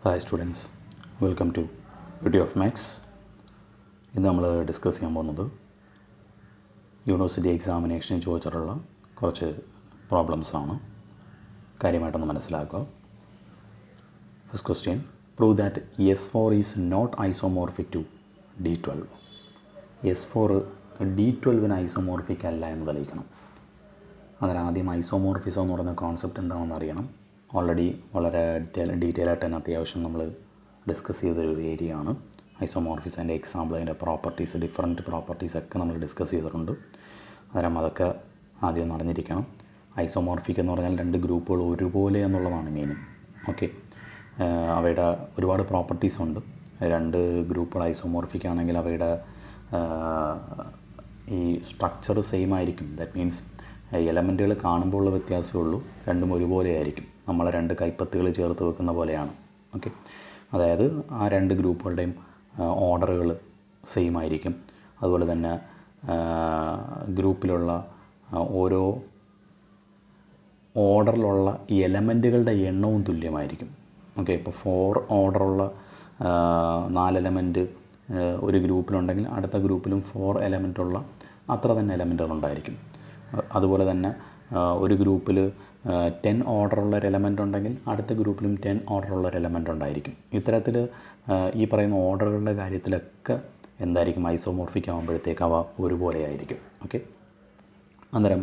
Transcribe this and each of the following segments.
Hi students, welcome to beauty of maths. ഇന്ന് നമ്മൾ discuss ചെയ്യാൻ പോകുന്നത് യൂണിവേഴ്സിറ്റി എക്സാമിനേഷന് ചോദിച്ചിട്ടുള്ള കുറച്ച് പ്രോബ്ലംസാണ്. കാര്യമായിട്ടൊന്ന് മനസ്സിലാക്കുക. First question, prove that S4 is not isomorphic to D12. S4 D12 isomorphic അല്ല എന്ന് തെളിയിക്കണം. അതിനാദ്യം ഐസോമോർഫിസം എന്ന് പറയുന്ന കോൺസെപ്റ്റ് എന്താണെന്ന് അറിയണം. ഓൾറെഡി വളരെ ഡീറ്റെയിൽ ആയിട്ട് തന്നെ അത്യാവശ്യം നമ്മൾ ഡിസ്കസ് ചെയ്തൊരു ഏരിയ ആണ് ഐസോമോർഫിസത്തിൻ്റെ എക്സാമ്പിൾ, അതിൻ്റെ പ്രോപ്പർട്ടീസ്, ഡിഫറൻറ്റ് പ്രോപ്പർട്ടീസൊക്കെ നമ്മൾ ഡിസ്കസ് ചെയ്തിട്ടുണ്ട്. അന്നേരം അതൊക്കെ ആദ്യം ഒന്ന് അറിഞ്ഞിരിക്കണം. ഐസോമോർഫിക് എന്ന് പറഞ്ഞാൽ രണ്ട് ഗ്രൂപ്പുകൾ ഒരുപോലെ എന്നുള്ളതാണ് മീനിങ്. ഓക്കെ, അവയുടെ ഒരുപാട് പ്രോപ്പർട്ടീസ് ഉണ്ട്. രണ്ട് ഗ്രൂപ്പുകൾ ഐസോമോർഫിക് ആണെങ്കിൽ അവയുടെ ഈ സ്ട്രക്ചർ സെയിം ആയിരിക്കും. ദാറ്റ് മീൻസ് എലമെൻറ്റുകൾ കാണുമ്പോൾ ഉള്ള വ്യത്യാസമേ ഉള്ളൂ, രണ്ടും ഒരുപോലെ ആയിരിക്കും. നമ്മൾ രണ്ട് കൈപ്പത്തുകൾ ചേർത്ത് വെക്കുന്ന പോലെയാണ്. ഓക്കെ, അതായത് ആ രണ്ട് ഗ്രൂപ്പുകളുടെയും ഓർഡറുകൾ സെയിം ആയിരിക്കും. അതുപോലെ തന്നെ ഗ്രൂപ്പിലുള്ള ഓരോ ഓർഡറിലുള്ള എലമെൻറ്റുകളുടെ എണ്ണവും തുല്യമായിരിക്കും. ഓക്കെ, ഇപ്പോൾ 4 ഓർഡറുള്ള 4 എലമെൻറ്റ് ഒരു ഗ്രൂപ്പിലുണ്ടെങ്കിൽ അടുത്ത ഗ്രൂപ്പിലും 4 എലമെൻറ്റുള്ള അത്ര തന്നെ എലമെൻറ്റുകളുണ്ടായിരിക്കും. അതുപോലെ തന്നെ ഒരു ഗ്രൂപ്പിൽ 10 ഓർഡറുള്ള ഒരു എലമെൻ്റ് ഉണ്ടെങ്കിൽ അടുത്ത ഗ്രൂപ്പിലും 10 ഓർഡറുള്ള ഒരു എലമെൻ്റ് ഉണ്ടായിരിക്കും. ഇത്തരത്തിൽ ഈ പറയുന്ന ഓർഡറുകളുടെ കാര്യത്തിലൊക്കെ എന്തായിരിക്കും, ഐസോമോർഫിക് ആകുമ്പോഴത്തേക്ക് അവ ഒരുപോലെ ആയിരിക്കും. ഓക്കെ, അന്നേരം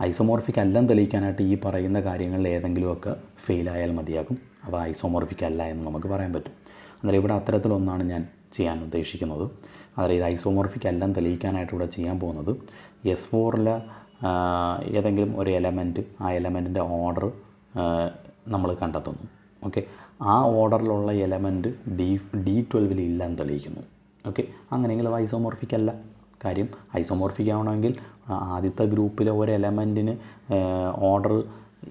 ഐസോമോർഫിക് അല്ലെന്ന് തെളിയിക്കാനായിട്ട് ഈ പറയുന്ന കാര്യങ്ങളിൽ ഏതെങ്കിലുമൊക്കെ ഫെയിലായാൽ മതിയാകും. അവ ഐസോമോർഫിക് അല്ല എന്ന് നമുക്ക് പറയാൻ പറ്റും. അന്നേരം ഇവിടെ അത്തരത്തിലൊന്നാണ് ഞാൻ ചെയ്യാൻ ഉദ്ദേശിക്കുന്നത്. അതായത് ഇത് ഐസോമോർഫിക് അല്ലെന്ന് തെളിയിക്കാനായിട്ട് ഇവിടെ ചെയ്യാൻ പോകുന്നത് S4 ഏതെങ്കിലും ഒരു എലമെൻറ്റ്, ആ എലമെൻറ്റിൻ്റെ ഓർഡർ നമ്മൾ കണ്ടെത്തുന്നു. ഓക്കെ, ആ ഓർഡറിലുള്ള എലമെൻറ്റ് D12 ഇല്ലെന്ന് തെളിയിക്കുന്നു. ഓക്കെ, അങ്ങനെയെങ്കിൽ ഐസോമോർഫിക് അല്ല. കാര്യം ഐസോമോർഫിക് ആവണമെങ്കിൽ ആദ്യത്തെ ഗ്രൂപ്പിലെ ഒരു എലമെൻറ്റിന് ഓർഡർ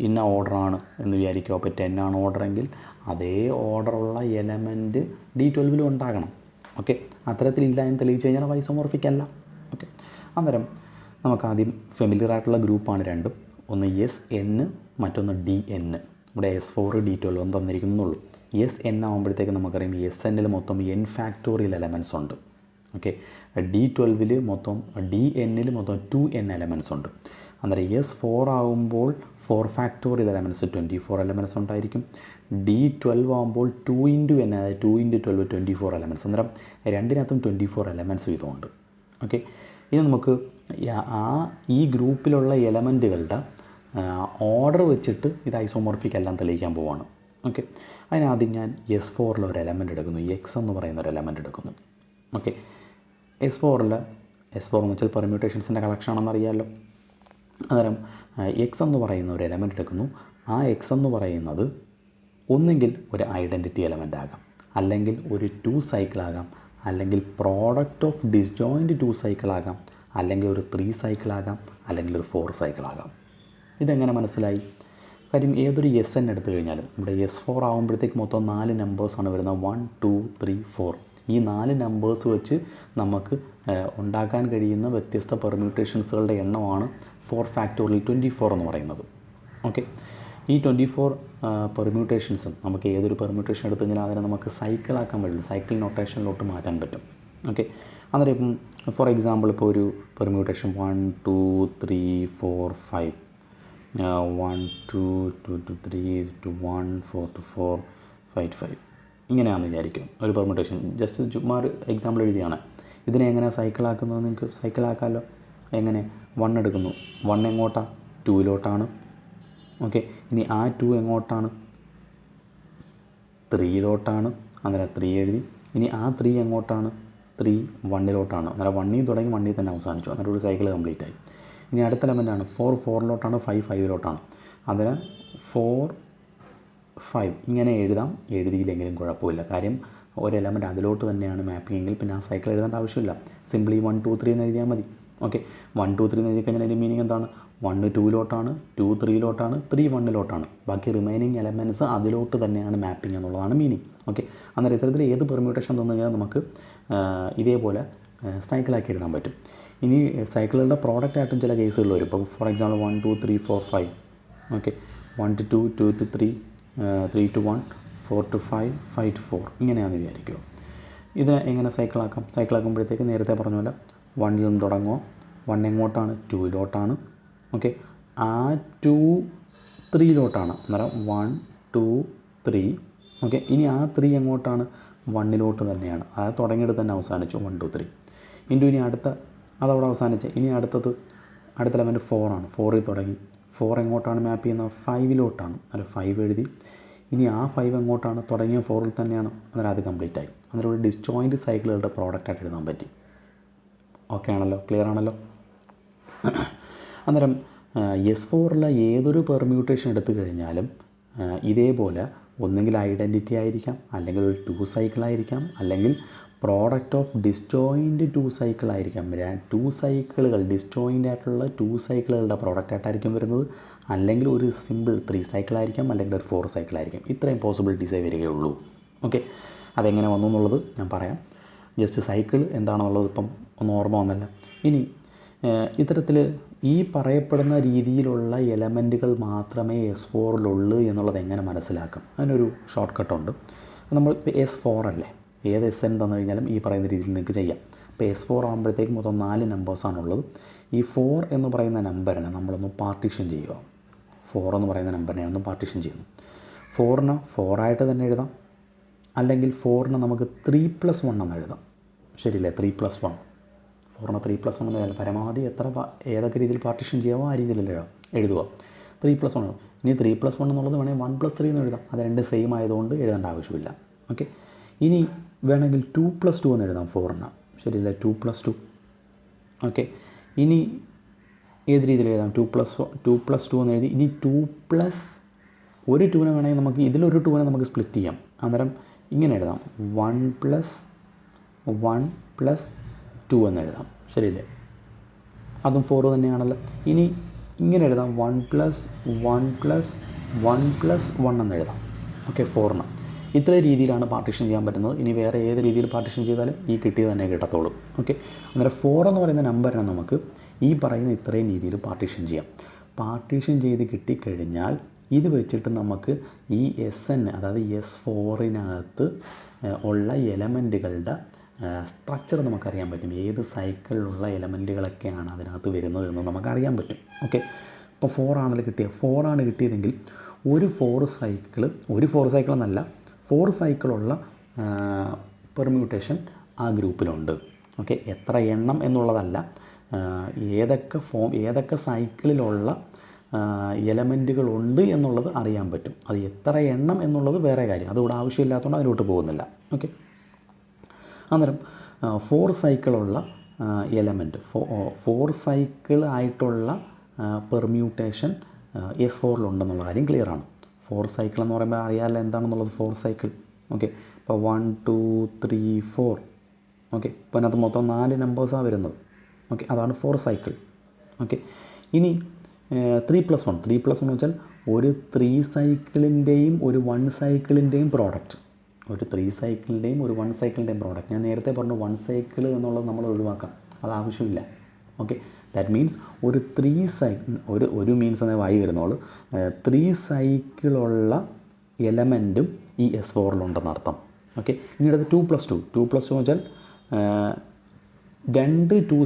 ഇന്ന ഓർഡറാണ് എന്ന് വിചാരിക്കുക. അപ്പോൾ 10 ആണ് ഓർഡറെങ്കിൽ അതേ ഓർഡറുള്ള എലമെൻറ്റ് D12 ഉണ്ടാകണം. ഓക്കെ, അത്തരത്തിലില്ല എന്ന് തെളിയിച്ച് കഴിഞ്ഞാൽ ഐസോമോർഫിക് അല്ല. ഓക്കെ, അന്നേരം നമുക്കാദ്യം ഫെമിലിയർ ആയിട്ടുള്ള ഗ്രൂപ്പാണ് രണ്ടും. ഒന്ന് SN, മറ്റൊന്ന് DN. ഇവിടെ S4 D12 എന്ന് തന്നിരിക്കുന്നുള്ളൂ. SN ആകുമ്പോഴത്തേക്ക് നമുക്കറിയാം SN മൊത്തം n ഫാക്ടോറിയൽ എലമെൻറ്റ്സ് ഉണ്ട്. ഓക്കെ, D12 മൊത്തം DN മൊത്തം 2n എലമെൻറ്റ്സ് ഉണ്ട്. അന്നേരം S4 ആകുമ്പോൾ 4 ഫാക്ടോറിയൽ എലമെൻറ്റ്സ് 24 എലമെൻറ്റ്സ് ഉണ്ടായിരിക്കും. D12 ആകുമ്പോൾ 2 × n, അതായത് 2 × 12 24 എലമെൻറ്റ്സ്. അന്നേരം രണ്ടിനകത്തും 24 എലമെൻറ്റ്സ് വീതമുണ്ട്. ഓക്കെ, ഇനി നമുക്ക് ഈ ഗ്രൂപ്പിലുള്ള എലമെൻറ്റുകളുടെ ഓർഡർ വെച്ചിട്ട് ഇത് ഐസോമോർഫിക് എല്ലാം തെളിയിക്കാൻ പോവാണ്. ഓക്കെ, അതിനാദ്യം ഞാൻ S4 ഒരു എലമെൻറ്റ് എടുക്കുന്നു, X എന്ന് പറയുന്ന ഒരു എലമെൻറ്റ് എടുക്കുന്നു. ഓക്കെ, S4 എന്ന് വെച്ചാൽ പെർമ്യൂട്ടേഷൻസിൻ്റെ കളക്ഷൻ ആണെന്ന് അറിയാമല്ലോ. അന്നേരം X എന്ന് പറയുന്ന ഒരു എലമെൻറ്റ് എടുക്കുന്നു. ആ X എന്ന് പറയുന്നത് ഒന്നുകിൽ ഒരു ഐഡൻറ്റിറ്റി എലമെൻ്റ് ആകാം, അല്ലെങ്കിൽ ഒരു 2 സൈക്കിൾ ആകാം, അല്ലെങ്കിൽ പ്രോഡക്റ്റ് ഓഫ് ഡിസ്ജോയിൻറ്റ് 2 സൈക്കിൾ ആകാം, അല്ലെങ്കിൽ ഒരു 3 സൈക്കിൾ ആകാം, അല്ലെങ്കിൽ ഒരു 4 സൈക്കിൾ ആകാം. ഇതെങ്ങനെ മനസ്സിലായി? കാര്യം ഏതൊരു SN എടുത്തു കഴിഞ്ഞാലും ഇവിടെ S4 ആകുമ്പോഴത്തേക്ക് മൊത്തം 4 നമ്പേഴ്സാണ് വരുന്നത്. 1 2 3 4. ഈ 4 നമ്പേഴ്സ് വെച്ച് നമുക്ക് ഉണ്ടാക്കാൻ കഴിയുന്ന വ്യത്യസ്ത പെർമ്യൂട്ടേഷൻസുകളുടെ എണ്ണമാണ് 4 ഫാക്ടോറിയൽ 24 എന്ന് പറയുന്നത്. ഓക്കെ, ഈ 24 പെർമ്യൂട്ടേഷൻസും നമുക്ക് ഏതൊരു പെർമ്യൂട്ടേഷൻ എടുത്തു കഴിഞ്ഞാൽ അതിനെ നമുക്ക് സൈക്കിളാക്കാൻ പറ്റും, സൈക്കിൾ നൊട്ടേഷനിലോട്ട് മാറ്റാൻ പറ്റും. ഓക്കെ, അന്നേരം ഇപ്പം ഫോർ എക്സാമ്പിൾ ഇപ്പോൾ ഒരു പെർമ്യൂട്ടേഷൻ 1 2 3 4 5, 1 2 2 to 3 to 1 4 to 4 5 5 ഇങ്ങനെയാണെന്ന് വിചാരിക്കും ഒരു പെർമ്യൂട്ടേഷൻ. ജസ്റ്റ് ചുമ്മാ ഒരു എക്സാമ്പിൾ എഴുതിയാണ്. ഇതിനെ എങ്ങനെ സൈക്കിളാക്കുന്നത് നിങ്ങൾക്ക് സൈക്കിളാക്കാമല്ലോ. എങ്ങനെ? 1 എടുക്കുന്നു, 1 എങ്ങോട്ടാണ്? 2 ഓക്കെ, ഇനി ആ 2 എങ്ങോട്ടാണ്? 3 അന്നേരം 3 എഴുതി. ഇനി ആ 3 എങ്ങോട്ടാണ്? 3 1 അന്നേരം 1 തുടങ്ങി 1 തന്നെ അവസാനിച്ചു. അന്നേരം ഒരു സൈക്കിൾ കംപ്ലീറ്റ് ആയി. ഇനി അടുത്ത എലമെൻ്റാണ് 4 4 5 5 അതിന് 4 5 ഇങ്ങനെ എഴുതാം. എഴുതിയില്ലെങ്കിലും കുഴപ്പമില്ല. കാര്യം ഒരു എലമെൻറ്റ് അതിലോട്ട് തന്നെയാണ് മാപ്പിംഗ് എങ്കിൽ പിന്നെ ആ സൈക്കിൾ എഴുതേണ്ട ആവശ്യമില്ല. സിംപ്ലി 1 2 3 എന്ന് എഴുതിയാൽ മതി. ഓക്കെ, 1 2 3 എന്ന് എഴുതി കഴിഞ്ഞാൽ അതിൻ്റെ മീനിങ് എന്താണ്? 1 2 2 3 3 1 ബാക്കി റിമൈനിങ് എലമെൻറ്റ്സ് അതിലോട്ട് തന്നെയാണ് മാപ്പിംഗ് എന്നുള്ളതാണ് മീനിങ്. ഓക്കെ, അന്നേരം ഇത്തരത്തിൽ ഏത് പെർമ്യൂട്ടേഷൻ തന്നു കഴിഞ്ഞാൽ നമുക്ക് ഇതേപോലെ സൈക്കിളാക്കി എഴുതാൻ പറ്റും. ഇനി സൈക്കിളുകളുടെ പ്രോഡക്റ്റ് ആയിട്ടും ചില കേസുകൾ വരും. ഇപ്പോൾ for example 1 2 3 4 5. Okay, 1 to 2 2 to 3 3 to 1 4 to 5, 5 to 4 ഇങ്ങനെയാണെന്ന് വിചാരിക്കുക. ഇത് എങ്ങനെ സൈക്കിളാക്കുമ്പോഴത്തേക്ക് നേരത്തെ പറഞ്ഞ പോലെ 1ൽ നിന്ന് തുടങ്ങുമോ, 1 എങ്ങോട്ടാണ്, 2യിലോട്ടാണ്. ഓക്കെ, ആ 2 3യിലോട്ടാണ്. അന്നേരം 1 2 3. ഓക്കെ, ഇനി ആ 3 എങ്ങോട്ടാണ്, 1ലോട്ട് തന്നെയാണ്. അത് തുടങ്ങിയിട്ട് തന്നെ അവസാനിച്ചു 1 2 3 ഇനി അതവിടെ അവസാനിച്ച് ഇനി അടുത്ത എലമെൻറ്റ് 4 ആണ്. 4ൽ തുടങ്ങി 4 എങ്ങോട്ടാണ് മാപ്പ് ചെയ്യുന്നത്, 5ലോട്ടാണ്. അല്ല 5 എഴുതി. ഇനി ആ 5 എങ്ങോട്ടാണ്, തുടങ്ങിയ 4ൽ തന്നെയാണ്. അന്നേരം അത് കംപ്ലീറ്റ് ആയി. അന്നേരം ഒരു ഡിസ്ജോയിൻറ്റ് സൈക്കിളുകളുടെ പ്രോഡക്റ്റായിട്ട് എഴുതാൻ പറ്റി. ഓക്കെ ആണല്ലോ, ക്ലിയർ ആണല്ലോ. അന്നേരം S4ലെ ഏതൊരു പെർമ്യൂട്ടേഷൻ എടുത്തു കഴിഞ്ഞാലും ഇതേപോലെ ഒന്നെങ്കിൽ ഐഡൻറ്റിറ്റി ആയിരിക്കാം, അല്ലെങ്കിൽ ഒരു 2 സൈക്കിളായിരിക്കാം, അല്ലെങ്കിൽ പ്രോഡക്റ്റ് ഓഫ് ഡിസ്ജോയിൻറ്റ് 2 സൈക്കിളായിരിക്കാം. 2 സൈക്കിളുകൾ ഡിസ്ജോയിൻ്റ് ആയിട്ടുള്ള 2 സൈക്കിളുകളുടെ പ്രോഡക്റ്റായിട്ടായിരിക്കും വരുന്നത്. അല്ലെങ്കിൽ ഒരു സിമ്പിൾ 3 സൈക്കിളായിരിക്കാം, അല്ലെങ്കിൽ ഒരു 4 സൈക്കിളായിരിക്കും. ഇത്രയും പോസിബിലിറ്റീസേ വരികയുള്ളൂ. ഓക്കെ, അതെങ്ങനെ വന്നു എന്നുള്ളത് ഞാൻ പറയാം. ജസ്റ്റ് സൈക്കിൾ എന്താണെന്നുള്ളത് ഇപ്പം ഒന്ന് ഓർമ്മ വന്നല്ല. ഇനി ഇത്തരത്തിൽ ഈ പറയപ്പെടുന്ന രീതിയിലുള്ള എലമെൻറ്റുകൾ മാത്രമേ S4ലുള്ളൂ എന്നുള്ളത് എങ്ങനെ മനസ്സിലാക്കും, അതിനൊരു ഷോർട്ട് കട്ടുണ്ട്. നമ്മൾ ഇപ്പോൾ S4 അല്ലേ, ഏത് SN തന്നു കഴിഞ്ഞാലും ഈ പറയുന്ന രീതിയിൽ നിങ്ങൾക്ക് ചെയ്യാം. ഇപ്പോൾ S4 ആകുമ്പോഴത്തേക്ക് മൊത്തം 4 നമ്പേഴ്സാണുള്ളത്. ഈ 4 എന്ന് പറയുന്ന നമ്പറിനെ നമ്മളൊന്ന് പാർട്ടീഷൻ ചെയ്യുക. 4 എന്ന് പറയുന്ന നമ്പറിനെ ഒന്ന് പാർട്ടീഷൻ ചെയ്യുന്നു. 4നെ 4 ആയിട്ട് തന്നെ എഴുതാം, അല്ലെങ്കിൽ 4നെ നമുക്ക് 3+1 എന്ന് എഴുതാം. ശരിയല്ലേ, 3+1. 4നെ 3+1 എന്ന് എഴുതാം. പരമാവധി ഏതൊക്കെ രീതിയിൽ പാർട്ടീഷൻ ചെയ്യാമോ ആ രീതിയിലല്ലേ എഴുതുക. 3+1. ഇനി 3+1 എന്നുള്ളത് വേണമെങ്കിൽ 1+3 എന്ന് എഴുതാം. അത് രണ്ട് സെയിം ആയതുകൊണ്ട് എഴുതേണ്ട ആവശ്യമില്ല. ഓക്കെ, ഇനി വേണമെങ്കിൽ 2+2 എന്ന് എഴുതാം 4ന്. ശരിയല്ലേ, 2+2. ഓക്കെ, ഇനി ഏത് രീതിയിൽ എഴുതാം, 2+2 എന്ന് എഴുതി. ഇനി 2+1 2നെ വേണമെങ്കിൽ നമുക്ക് ഇതിലൊരു 2നെ നമുക്ക് സ്പ്ലിറ്റ് ചെയ്യാം. അന്നേരം ഇങ്ങനെ എഴുതാം, 1+1+2 എന്ന് എഴുതാം. ശരിയല്ലേ, അതും 4 തന്നെയാണല്ലോ. ഇനി ഇങ്ങനെ എഴുതാം, 1+1+1+1 എന്ന് എഴുതാം. ഓക്കെ, 4ന്. ഇത്ര രീതിയിലാണ് പാർട്ടീഷൻ ചെയ്യാൻ പറ്റുന്നത്. ഇനി വേറെ ഏത് രീതിയിൽ പാർട്ടീഷൻ ചെയ്താലും ഈ കിട്ടിയത് തന്നെ കിട്ടത്തുള്ളൂ. ഓക്കെ, അന്നേരം 4 എന്ന് പറയുന്ന നമ്പറിനെ നമുക്ക് ഈ പറയുന്ന ഇത്രയും രീതിയിൽ പാർട്ടീഷൻ ചെയ്യാം. പാർട്ടീഷൻ ചെയ്ത് കിട്ടിക്കഴിഞ്ഞാൽ ഇത് വെച്ചിട്ട് നമുക്ക് ഈ SN, അതായത് S4നകത്ത് ഉള്ള എലമെൻറ്റുകളുടെ സ്ട്രക്ചർ നമുക്കറിയാൻ പറ്റും. ഏത് സൈക്കിളിലുള്ള എലമെൻറ്റുകളൊക്കെയാണ് അതിനകത്ത് വരുന്നത് എന്ന് നമുക്കറിയാൻ പറ്റും. ഓക്കെ, ഇപ്പോൾ 4 ആണല്ലോ കിട്ടിയത്. 4 ആണ് കിട്ടിയതെങ്കിൽ ഒരു 4 സൈക്കിൾ എന്നല്ല, 4 സൈക്കിളുള്ള പെർമ്യൂട്ടേഷൻ ആ ഗ്രൂപ്പിലുണ്ട്. ഓക്കെ, എത്ര എണ്ണം എന്നുള്ളതല്ല, ഏതൊക്കെ സൈക്കിളിലുള്ള എലമെൻറ്റുകളുണ്ട് എന്നുള്ളത് അറിയാൻ പറ്റും. അത് എത്ര എണ്ണം എന്നുള്ളത് വേറെ കാര്യം, അതുകൂടെ ആവശ്യമില്ലാത്തതുകൊണ്ട് അതിലോട്ട് പോകുന്നില്ല. ഓക്കെ, അന്നേരം 4 സൈക്കിളുള്ള എലമെൻറ്റ്, 4 സൈക്കിൾ ആയിട്ടുള്ള പെർമ്യൂട്ടേഷൻ S4ലുണ്ടെന്നുള്ള കാര്യം ക്ലിയറാണ്. 4 സൈക്കിൾ എന്ന് പറയുമ്പോൾ അറിയാമല്ലോ എന്താണെന്നുള്ളത്. 4 സൈക്കിൾ. ഓക്കെ, ഇപ്പോൾ 1 2 3 4. ഓക്കെ, ഇപ്പോൾ അതിനകത്ത് മൊത്തം 4 നമ്പേഴ്സാണ് വരുന്നത്. ഓക്കെ, അതാണ് 4 സൈക്കിൾ. ഓക്കെ, ഇനി 3+1 എന്ന് വെച്ചാൽ ഒരു 3 സൈക്കിളിൻ്റെയും ഒരു 1 സൈക്കിളിൻ്റെയും പ്രോഡക്റ്റ്. ഒരു 3 സൈക്കിളിൻ്റെയും ഒരു 1 സൈക്കിളിൻ്റെയും പ്രോഡക്റ്റ്. ഞാൻ നേരത്തെ പറഞ്ഞു 1 സൈക്കിൾ എന്നുള്ളത് നമ്മൾ ഒഴിവാക്കാം, അത് ആവശ്യമില്ല. ഓക്കെ, ദാറ്റ് മീൻസ് ഒരു 3 സൈക്കിൾ, ഒരു മീൻസ് എന്നേ വായി വരുന്നുള്ളൂ. 3 സൈക്കിളുള്ള എലമെൻറ്റും ഈ S4ലുണ്ടെന്ന് അർത്ഥം. ഓക്കെ, ഇനി അടുത്ത് 2+2 എന്ന് വെച്ചാൽ രണ്ട് 2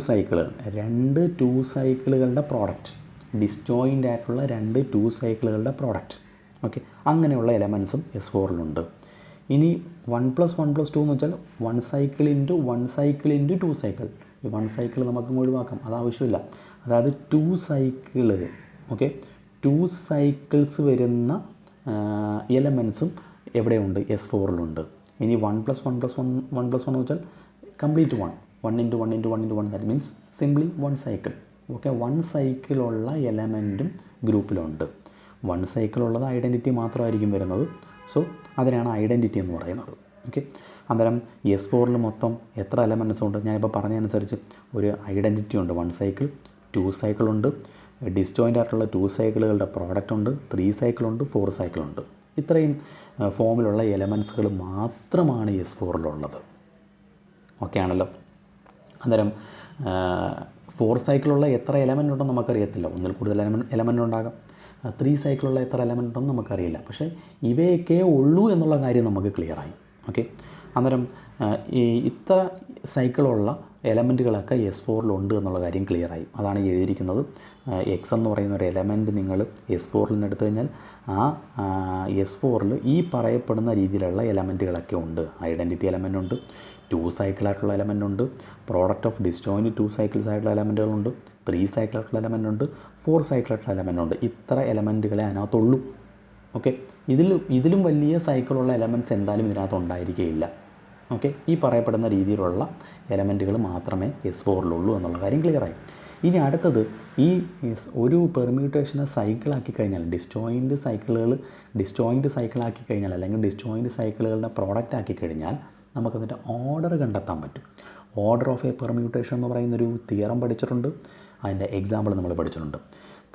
സൈക്കിളുകളുടെ പ്രോഡക്റ്റ്, ഡിസ്ജോയിൻ്റ് ആയിട്ടുള്ള 2 സൈക്കിളുകളുടെ പ്രോഡക്റ്റ്. ഓക്കെ, അങ്ങനെയുള്ള എലമെൻസും S4ലുണ്ട്. ഇനി 1+1+2 എന്ന് വെച്ചാൽ 1 സൈക്കിൾ ഇൻറ്റു 2 സൈക്കിൾ. ഈ 1 സൈക്കിൾ നമുക്ക് ഒഴിവാക്കാം, അത് ആവശ്യമില്ല. അതായത് 2 സൈക്കിള്. ഓക്കെ, 2 സൈക്കിൾസ് വരുന്ന എലമെൻസും എവിടെയുണ്ട്, S4ലുണ്ട്. ഇനി 1+1+1 എന്ന് വെച്ചാൽ complete 1 into 1 that means simply 1 cycle. Okay, 1 സൈക്കിളുള്ള എലമെൻറ്റും ഗ്രൂപ്പിലുണ്ട്. 1 സൈക്കിളുള്ളത് ഐഡൻറ്റിറ്റി മാത്രമായിരിക്കും വരുന്നത്. സോ അതിനാണ് ഐഡൻറ്റിറ്റി എന്ന് പറയുന്നത്. ഓക്കെ, അന്നേരം S4ൽ മൊത്തം എത്ര എലമെൻറ്റ്സ് ഉണ്ട്, ഞാനിപ്പോൾ പറഞ്ഞതനുസരിച്ച് ഒരു ഐഡൻറ്റിറ്റി ഉണ്ട്, 1 സൈക്കിൾ, 2 സൈക്കിളുണ്ട്, ഡിസ്ജോയിൻ്റ് ആയിട്ടുള്ള 2 സൈക്കിളുകളുടെ പ്രോഡക്റ്റ് ഉണ്ട്, 3 സൈക്കിളുണ്ട്, 4 സൈക്കിളുണ്ട്. ഇത്രയും ഫോമിലുള്ള എലമെൻറ്റ്സുകൾ മാത്രമാണ് S4ലുള്ളത്. ഓക്കെ ആണല്ലോ. അന്നേരം 4 സൈക്കിളുള്ള എത്ര എലമെൻ്റ് ഉണ്ടെന്ന് നമുക്കറിയത്തില്ല, ഒന്നിൽ കൂടുതൽ എലമെൻ്റ് ഉണ്ടാകാം. 3 സൈക്കിളുള്ള എത്ര എലമെൻ്റ് ഉണ്ടെന്ന് നമുക്കറിയില്ല. പക്ഷേ ഇവയൊക്കെ ഉള്ളൂ എന്നുള്ള കാര്യം നമുക്ക് ക്ലിയറായി. ഓക്കെ, അന്നേരം ഈ ഇത്ര സൈക്കിളുള്ള എലമെൻറ്റുകളൊക്കെ S4 എന്നുള്ള കാര്യം ക്ലിയറായി. അതാണ് ഈ എഴുതിയിരിക്കുന്നത്. എക്സ് എന്ന് പറയുന്ന ഒരു എലമെൻറ്റ് നിങ്ങൾ S4 നിന്ന് എടുത്തു കഴിഞ്ഞാൽ ആ S4 ഈ പറയപ്പെടുന്ന രീതിയിലുള്ള എലമെൻറ്റുകളൊക്കെ ഉണ്ട്. ഐഡൻറ്റിറ്റി എലമെൻ്റ് ഉണ്ട്, 2 സൈക്കിളായിട്ടുള്ള എലമെൻ്റ് ഉണ്ട്, പ്രോഡക്റ്റ് ഓഫ് ഡിസ്ജോയിൻറ്റ് 2 സൈക്കിൾസ് ആയിട്ടുള്ള എലമെൻറ്റുകളുണ്ട്, 3 സൈക്കിളായിട്ടുള്ള എലമെൻ്റ് ഉണ്ട്, 4 സൈക്കിളായിട്ടുള്ള എലമെൻ്റ് ഉണ്ട്. ഇത്ര എലമെൻറ്റുകളെ അതിനകത്തുള്ളൂ. ഓക്കെ, ഇതിലും വലിയ സൈക്കിളുള്ള എലമെൻറ്റ്സ് എന്തായാലും ഇതിനകത്ത് ഉണ്ടായിരിക്കുകയില്ല. ഓക്കെ, ഈ പറയപ്പെടുന്ന രീതിയിലുള്ള എലമെൻറ്റുകൾ മാത്രമേ S4 എന്നുള്ള കാര്യം ക്ലിയറായി. ഇനി അടുത്തത്, ഈ ഒരു പെർമ്യൂട്ടേഷനെ സൈക്കിളാക്കി കഴിഞ്ഞാൽ, ഡിസ്ജോയിൻറ്റ് സൈക്കിളാക്കി കഴിഞ്ഞാൽ അല്ലെങ്കിൽ ഡിസ്ജോയിൻറ്റ് സൈക്കിളുകളുടെ പ്രോഡക്റ്റ് ആക്കി കഴിഞ്ഞാൽ നമുക്കതിൻ്റെ ഓർഡർ കണ്ടെത്താൻ പറ്റും. ഓർഡർ ഓഫ് എ പെർമ്യൂട്ടേഷൻ എന്ന് പറയുന്നൊരു തിയറം പഠിച്ചിട്ടുണ്ട്. അതിൻ്റെ എക്സാമ്പിൾ നമ്മൾ പഠിച്ചിട്ടുണ്ട്.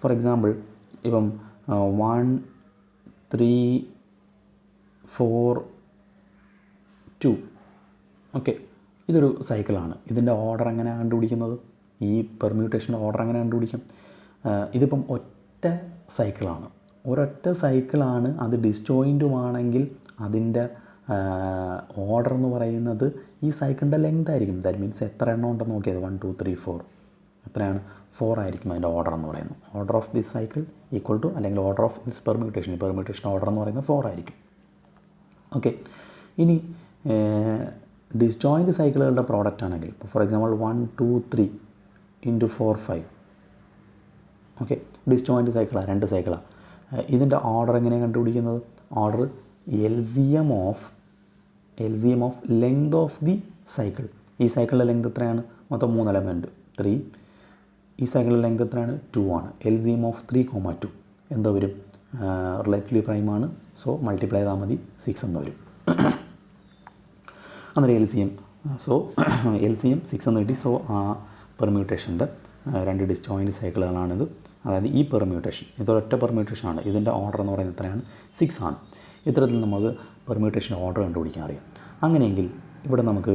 ഫോർ എക്സാമ്പിൾ, ഇപ്പം 1 3 4 2. ഓക്കെ, ഇതൊരു സൈക്കിളാണ്. ഇതിൻ്റെ ഓർഡർ എങ്ങനെയാണ് കണ്ടുപിടിക്കുന്നത്? ഈ പെർമ്യൂട്ടേഷൻ്റെ ഓർഡർ എങ്ങനെ കണ്ടുപിടിക്കും? ഇതിപ്പം ഒറ്റ സൈക്കിളാണ്, ഒരൊറ്റ സൈക്കിളാണ്. അത് ഡിസ്ജോയിൻറ്റുമാണെങ്കിൽ അതിൻ്റെ ഓർഡർ എന്ന് പറയുന്നത് ഈ സൈക്കിളിൻ്റെ ലെങ്ത് ആയിരിക്കും. ദാറ്റ് മീൻസ് എത്ര എണ്ണം ഉണ്ടെന്ന് നോക്കിയത് 1 2 3 4 എത്രയാണ്? 4 ആയിരിക്കും അതിൻ്റെ ഓർഡർ എന്ന് പറയുന്നത്. Order of this cycle equal to, അല്ലെങ്കിൽ order of this permutation order എന്ന് പറയുന്നത് 4 ആയിരിക്കും. ഓക്കെ, ഇനി ഡിസ്ജോയിൻറ്റ് സൈക്കിളുകളുടെ പ്രോഡക്റ്റ് ആണെങ്കിൽ, ഇപ്പോൾ ഫോർ എക്സാമ്പിൾ 1 2 3 × 4 5. ഓക്കെ, ഡിസ്ജോയിൻറ്റ് സൈക്കിളാണ്, 2 സൈക്കിളാണ്. ഇതിൻ്റെ ഓർഡർ എങ്ങനെയാണ് കണ്ടുപിടിക്കുന്നത്? Order LCM of length of the cycle. ഈ സൈക്കിളിൻ്റെ ലെങ്ത് എത്രയാണ്? മൊത്തം 3 എലമെൻറ്റ് 3. ഈ സൈക്കിളിൻ്റെ ലെങ്ത് എത്രയാണ്? 2 ആണ്. LCM ഓഫ് 3, 2 എന്താ വരും? റിലേറ്റീവ്ലി പ്രൈമാണ്. സോ മൾട്ടിപ്ലൈ ചെയ്താൽ മതി, 6 എന്ന് വരും. അന്നേരം LCM 6 എന്ന് കിട്ടി. സോ ആ പെർമ്യൂട്ടേഷൻ്റെ 2 ഡിസ്ജോയിൻറ്റ് സൈക്കിളുകളാണിത്. അതായത് ഈ പെർമ്യൂട്ടേഷൻ ഇതൊരൊറ്റ പെർമ്യൂട്ടേഷനാണ്. ഇതിൻ്റെ ഓർഡർ എന്ന് പറയുന്നത് എത്രയാണ്? 6 ആണ്. ഇത്തരത്തിൽ നമുക്ക് പെർമ്യൂട്ടേഷൻ്റെ ഓർഡർ കണ്ടുപിടിക്കാൻ അറിയാം. അങ്ങനെയെങ്കിൽ ഇവിടെ നമുക്ക്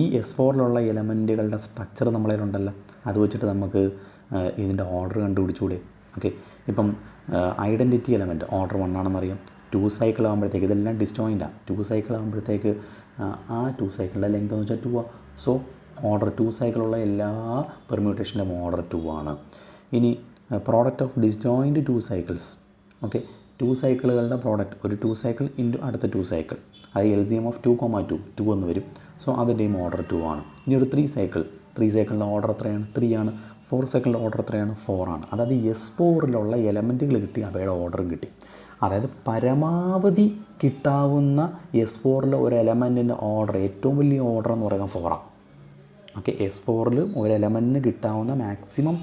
ഈ S4 എലമെൻറ്റുകളുടെ സ്ട്രക്ചർ നമ്മളതിലുണ്ടല്ലോ, അത് വെച്ചിട്ട് നമുക്ക് ഇതിൻ്റെ ഓർഡർ കണ്ടുപിടിച്ചുകൂടെ? ഓക്കെ, ഇപ്പം ഐഡൻറ്റിറ്റി എലമെൻറ്റ് ഓർഡർ 1 ആണെന്നറിയാം. 2 സൈക്കിൾ ആകുമ്പോഴത്തേക്ക് ഇതെല്ലാം ഡിസ്ജോയിൻ്റാണ്. 2 സൈക്കിൾ ആകുമ്പോഴത്തേക്ക് ആ 2 സൈക്കിളിൻ്റെ ലെങ്ത് എന്ന് വെച്ചാൽ 2 ആണ്. സോ ഓർഡർ 2 സൈക്കിളുള്ള എല്ലാ പെർമ്യൂട്ടേഷൻ്റെ ഓർഡർ 2 ആണ്. ഇനി product of disjoint 2 cycles. Okay, 2 സൈക്കിളുകളുടെ പ്രോഡക്റ്റ്, ഒരു 2 സൈക്കിൾ ഇൻറ്റു അടുത്ത 2 സൈക്കിൾ, അത് LCM ഓഫ് 2, 2 എന്ന് വരും. സോ അതിൻ്റെയും ഓർഡർ 2 ആണ്. ഇനി ഒരു 3 സൈക്കിളിൻ്റെ ഓർഡർ എത്രയാണ്? 3 ആണ്. 4 സൈക്കിളിൻ്റെ ഓർഡർ എത്രയാണ്? 4 ആണ്. അതായത് S4 എലമെൻറ്റുകൾ കിട്ടി, അവയുടെ ഓർഡറും കിട്ടി. അതായത് പരമാവധി കിട്ടാവുന്ന S4 ഒരു എലമെൻറ്റിൻ്റെ ഓർഡർ, ഏറ്റവും വലിയ ഓർഡർ എന്ന് പറയുന്നത് 4 ആണ്. ഓക്കെ, S4 ഒരു എലമെൻറ്റിന് കിട്ടാവുന്ന മാക്സിമം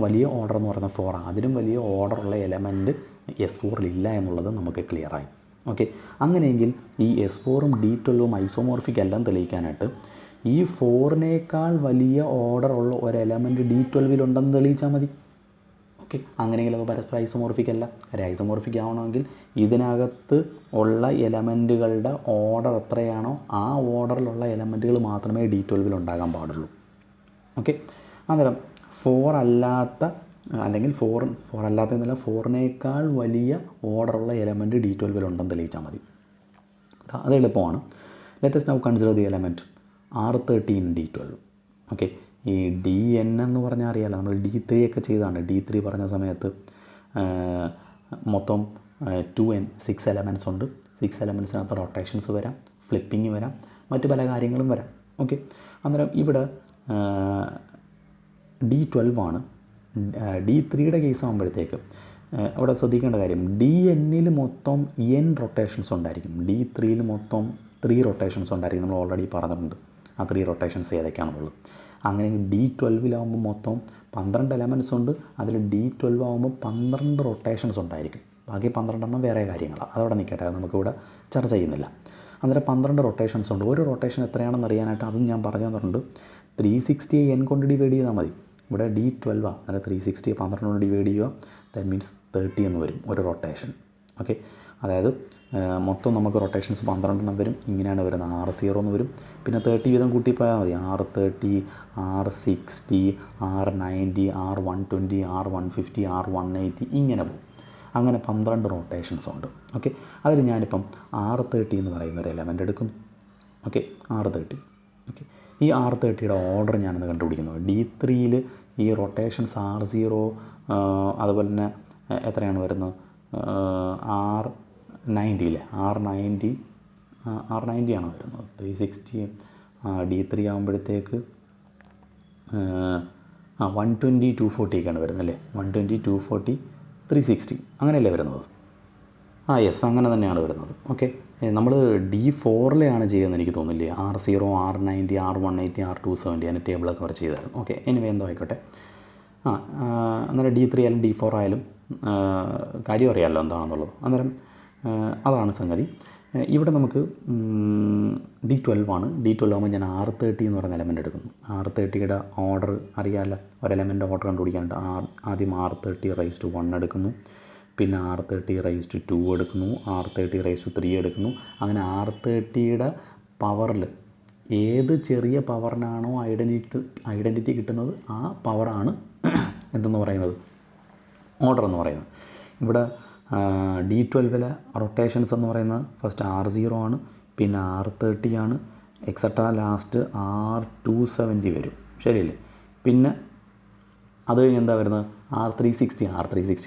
വലിയ ഓർഡർ എന്ന് പറയുന്നത് 4 ആണ്. അതിലും വലിയ ഓർഡറുള്ള എലമെൻറ്റ് S4 ഇല്ല എന്നുള്ളത് നമുക്ക് ക്ലിയറായി. ഓക്കെ, അങ്ങനെയെങ്കിൽ ഈ S4ഉം D12ഉം ഐസോമോർഫിക് എല്ലാം തെളിയിക്കാനായിട്ട് ഈ 4നേക്കാൾ വലിയ ഓർഡറുള്ള ഒരു എലമെൻറ്റ് D12 തെളിയിച്ചാൽ മതി. ഓക്കെ, അങ്ങനെയെങ്കിൽ അത് പരസ്പരം ഐസോമോർഫിക് അല്ല. ഐസോമോർഫിക് ആവണമെങ്കിൽ ഇതിനകത്ത് ഉള്ള എലമെൻറ്റുകളുടെ ഓർഡർ എത്രയാണോ ആ ഓർഡറിലുള്ള എലമെൻറ്റുകൾ മാത്രമേ D12 ഉണ്ടാകാൻ പാടുള്ളൂ. ഓക്കെ, അന്നേരം 4 അല്ലാത്ത, അല്ലെങ്കിൽ 4 അല്ലാത്തതെന്നല്ല, 4നേക്കാൾ വലിയ ഓർഡറുള്ള എലമെൻറ്റ് D12 ഉണ്ടെന്ന് തെളിയിച്ചാൽ മതി. അത് എളുപ്പമാണ്. Let us now consider the element R13 D12. Okay, ഈ DN എന്ന് പറഞ്ഞാൽ അറിയാമല്ലോ, നമ്മൾ D3 ഒക്കെ ചെയ്താണ്. D3 പറഞ്ഞ സമയത്ത് മൊത്തം 2n 6 എലമെൻറ്റ്സ് ഉണ്ട്. 6 എലമെൻറ്റ്സിനകത്ത് റൊട്ടേഷൻസ് വരാം, ഫ്ലിപ്പിങ് വരാം, മറ്റു പല കാര്യങ്ങളും വരാം. ഓക്കെ, അന്നേരം ഇവിടെ D12 ആണ്. D3യുടെ കേസ് ആകുമ്പോഴത്തേക്ക് അവിടെ ശ്രദ്ധിക്കേണ്ട കാര്യം, DNൽ മൊത്തം n റൊട്ടേഷൻസ് ഉണ്ടായിരിക്കും, D3യിൽ മൊത്തം 3 റൊട്ടേഷൻസ് ഉണ്ടായിരിക്കും. നമ്മൾ ഓൾറെഡി പറഞ്ഞിട്ടുണ്ട് ആ 3 റൊട്ടേഷൻസ് ഏതൊക്കെയാണെന്നുള്ളത്. അങ്ങനെ D12 മൊത്തം 12 എലമെൻറ്റ്സ് ഉണ്ട്. അതിൽ D12 ആകുമ്പോൾ 12 റൊട്ടേഷൻസ് ഉണ്ടായിരിക്കും. ബാക്കി 12 വേറെ കാര്യങ്ങളാണ്, അതവിടെ നിൽക്കട്ടെ, അത് നമുക്കിവിടെ ചർച്ച ചെയ്യുന്നില്ല. അന്നേരം 12 റൊട്ടേഷൻസ് ഉണ്ട്. ഒരു റൊട്ടേഷൻ എത്രയാണെന്ന് അറിയാനായിട്ട് അതും ഞാൻ പറഞ്ഞു തന്നിട്ടുണ്ട്. 360 n കൊണ്ട് ഡിവൈഡ് ചെയ്താൽ മതി. ഇവിടെ D12 ആണ്, അന്നേരം 360 12 കൊണ്ട് ഡിവൈഡ് ചെയ്യുക, ദാറ്റ് മീൻസ് 30 എന്ന് വരും ഒരു റൊട്ടേഷൻ. ഓക്കെ, അതായത് മൊത്തം നമുക്ക് റൊട്ടേഷൻസ് 12 വരും. ഇങ്ങനെയാണ് വരുന്നത്. R0 എന്ന് വരും. പിന്നെ 30 വീതം കൂട്ടിപ്പോയാൽ മതി. R30, R60, R90, R120, R150, R180 ഇങ്ങനെ പോകും. അങ്ങനെ 12 റൊട്ടേഷൻസ് ഉണ്ട്. ഓക്കെ, അതിൽ ഞാനിപ്പം R30 എന്ന് പറയുന്ന ഒരു എലമെൻ്റ് എടുക്കുന്നു. Okay, R30. ഓക്കെ, ഈ R30യുടെ ഓർഡർ ഞാനൊന്ന് കണ്ടുപിടിക്കുന്നു. D3യിൽ ഈ റൊട്ടേഷൻസ് R0 അതുപോലെ തന്നെ എത്രയാണ് വരുന്നത്, R90 R90 ആണോ വരുന്നത്, 360. D3 ആകുമ്പോഴത്തേക്ക് 120, 240 വരുന്നത് അല്ലേ, 120, 240, 360 അങ്ങനെയല്ലേ വരുന്നത്. യെസ്, അങ്ങനെ തന്നെയാണ് വരുന്നത്. ഓക്കെ, നമ്മൾ D4ലെയാണ് ചെയ്യുന്നത് എനിക്ക് തോന്നില്ലേ. R0, R90, R180, R270 അതിൻ്റെ ടേബിളൊക്കെ അവർ ചെയ്തായിരുന്നു. ഓക്കെ, എനിവേ എന്തോ ആയിക്കോട്ടെ. അന്നേരം D3 ആയാലും D4 ആയാലും കാര്യം അറിയാമല്ലോ എന്താണെന്നുള്ളത്. അന്നേരം അതാണ് സംഗതി. ഇവിടെ നമുക്ക് D12 ആണ്. D12 ആകുമ്പോൾ ഞാൻ R30 എന്ന് പറയുന്ന എലമെൻ്റ് എടുക്കുന്നു. R30യുടെ ഓർഡർ അറിയാമല്ലോ, ഒരു എലമെൻ്റ് ഓർഡർ കണ്ടുപിടിക്കാനുണ്ട്. ആദ്യം R30⁻1 എടുക്കുന്നു, പിന്നെ R30⁻2 എടുക്കുന്നു, R30⁻3 എടുക്കുന്നു. അങ്ങനെ R30യുടെ പവറിൽ ഏത് ചെറിയ പവറിനാണോ ഐഡൻറ്റിറ്റി കിട്ടുന്നത് ആ പവറാണ് എന്തെന്ന് പറയുന്നത്, ഓർഡർ എന്ന് പറയുന്നത്. ഇവിടെ D12ലെ റൊട്ടേഷൻസ് എന്ന് പറയുന്നത് ഫസ്റ്റ് R0 ആണ്, പിന്നെ R30 ആണ്, എക്സെട്രാ ലാസ്റ്റ് R270 വരും. ശരിയല്ലേ. പിന്നെ അത് കഴിഞ്ഞ് എന്താ വരുന്നത്, R360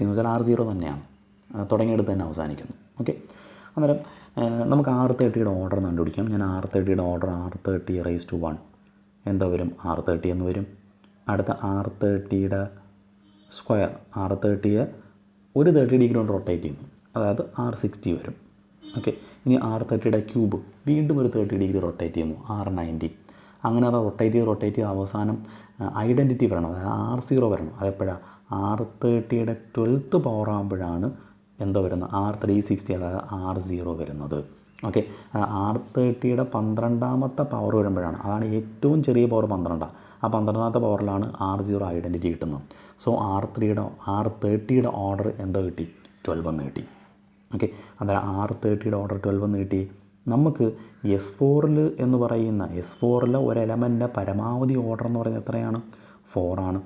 എന്ന് വെച്ചാൽ R0 തന്നെയാണ്, തുടങ്ങിയെടുത്ത് തന്നെ അവസാനിക്കുന്നു. ഓക്കെ, അന്നേരം നമുക്ക് R30യുടെ ഓർഡർ കണ്ടുപിടിക്കാം. ഞാൻ R30യുടെ ഓർഡർ R30⁻1 എന്താ വരും, R30 എന്ന് വരും. അടുത്ത R30യുടെ സ്ക്വയർ, R30യെ ഒരു 30 ഡിഗ്രി കൊണ്ട് റൊട്ടേറ്റ് ചെയ്യുന്നു, അതായത് R60 വരും. ഓക്കെ, ഇനി R30യുടെ ക്യൂബ് വീണ്ടും ഒരു 30 ഡിഗ്രി റൊട്ടേറ്റ് ചെയ്യുന്നു, R90. അങ്ങനെ അത് റൊട്ടേറ്റ് ചെയ്ത് അവസാനം ഐഡൻറ്റിറ്റി വരണം, അതായത് R0 വരണം. അതെപ്പോഴാണ്, R30യുടെ 12th പവർ ആകുമ്പോഴാണ് എന്തോ വരുന്നത്, R360 അതായത് R0 വരുന്നത്. ഓക്കെ, R30യുടെ 12ാമത്തെ പവർ വരുമ്പോഴാണ്, അതാണ് ഏറ്റവും ചെറിയ പവർ 12. ആ 12ാമത്തെ പവറിലാണ് R0 ഐഡൻറ്റിറ്റി കിട്ടുന്നത്. സോ R30യുടെ ഓർഡർ എന്തോ കിട്ടി, 12 എന്ന് കിട്ടി. ഓക്കെ, അന്നേരം R30യുടെ ഓർഡർ 12 എന്ന് കിട്ടി. നമുക്ക് S4 എന്ന് പറയുന്ന S4ലെ ഒരു എലമെൻ്റിൻ്റെ പരമാവധി ഓർഡർ എന്ന് പറയുന്നത് എത്രയാണ്, 4 ആണ്.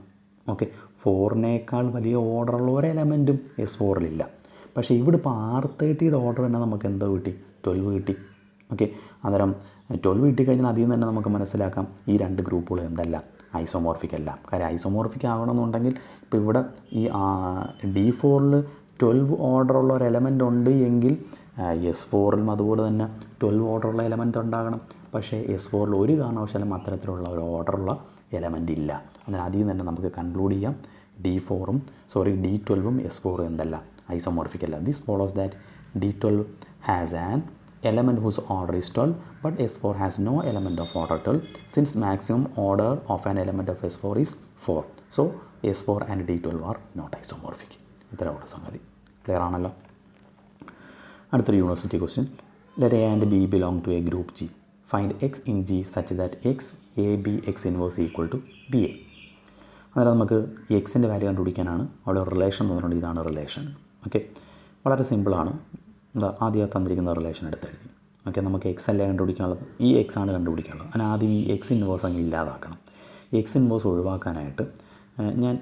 ഓക്കെ, 4നേക്കാൾ വലിയ ഓർഡറുള്ള ഒരു എലമെൻറ്റും S4ലില്ല. പക്ഷേ ഇവിടെ ഇപ്പോൾ R30യുടെ ഓർഡർ തന്നെ നമുക്ക് എന്തോ കിട്ടി, 12 കിട്ടി. ഓക്കെ, അന്നേരം 12 കിട്ടിക്കഴിഞ്ഞാൽ അതിൽ നിന്ന് തന്നെ നമുക്ക് മനസ്സിലാക്കാം ഈ രണ്ട് ഗ്രൂപ്പുകൾ എന്തല്ല, ഐസോമോർഫിക് അല്ല. കാര്യം ഐസോമോർഫിക് ആകണമെന്നുണ്ടെങ്കിൽ ഇപ്പോൾ ഇവിടെ ഈ D4ൽ 12 ഓർഡറുള്ള ഒരു എലമെൻ്റ് ഉണ്ട് എങ്കിൽ S4ലും അതുപോലെ തന്നെ 12 ഓർഡറുള്ള എലമെൻ്റ് ഉണ്ടാകണം. പക്ഷേ S4ൽ ഒരു കാരണവശാലും അത്തരത്തിലുള്ള ഒരു ഓർഡറുള്ള എലമെൻ്റ് ഇല്ല. അന്നേരം അതിൽ നിന്ന് തന്നെ നമുക്ക് കൺക്ലൂഡ് ചെയ്യാം D12ഉം S4ഉം എന്തല്ല, ഐസോമോർഫിക് അല്ല. This follows that D12 has an element whose order is 12 but S4 has no element of order 12 since maximum order of an element of S4 is 4. So S4 and D12 are not isomorphic. ഇത്രയുള്ള സംഗതി clear ആണല്ലോ. അടുത്തൊരു university question. Let A and B belong to a group G. Find X in G such that X A B X inverse equal to BA. അന്നേരം നമുക്ക് എക്സിൻ്റെ value കണ്ടുപിടിക്കാനാണ്. അവിടെ ഒരു relation തന്നിട്ടുണ്ട്, ഇതാണ് റിലേഷൻ. ഓക്കെ, വളരെ സിമ്പിളാണ്. എന്താ, ആദ്യം തന്നിരിക്കുന്ന റിലേഷൻ എടുത്തെഴുതി. ഓക്കെ, നമുക്ക് എക്സ് അല്ലേ കണ്ടുപിടിക്കാനുള്ളത്, ഈ എക്സ് ആണ് കണ്ടുപിടിക്കാനുള്ളത്. അതിന് ആദ്യം ഈ എക്സ് ഇൻവേഴ്സ് അങ്ങ് ഇല്ലാതാക്കണം. എക്സ് ഇൻവേഴ്സ് ഒഴിവാക്കാനായിട്ട് ഞാൻ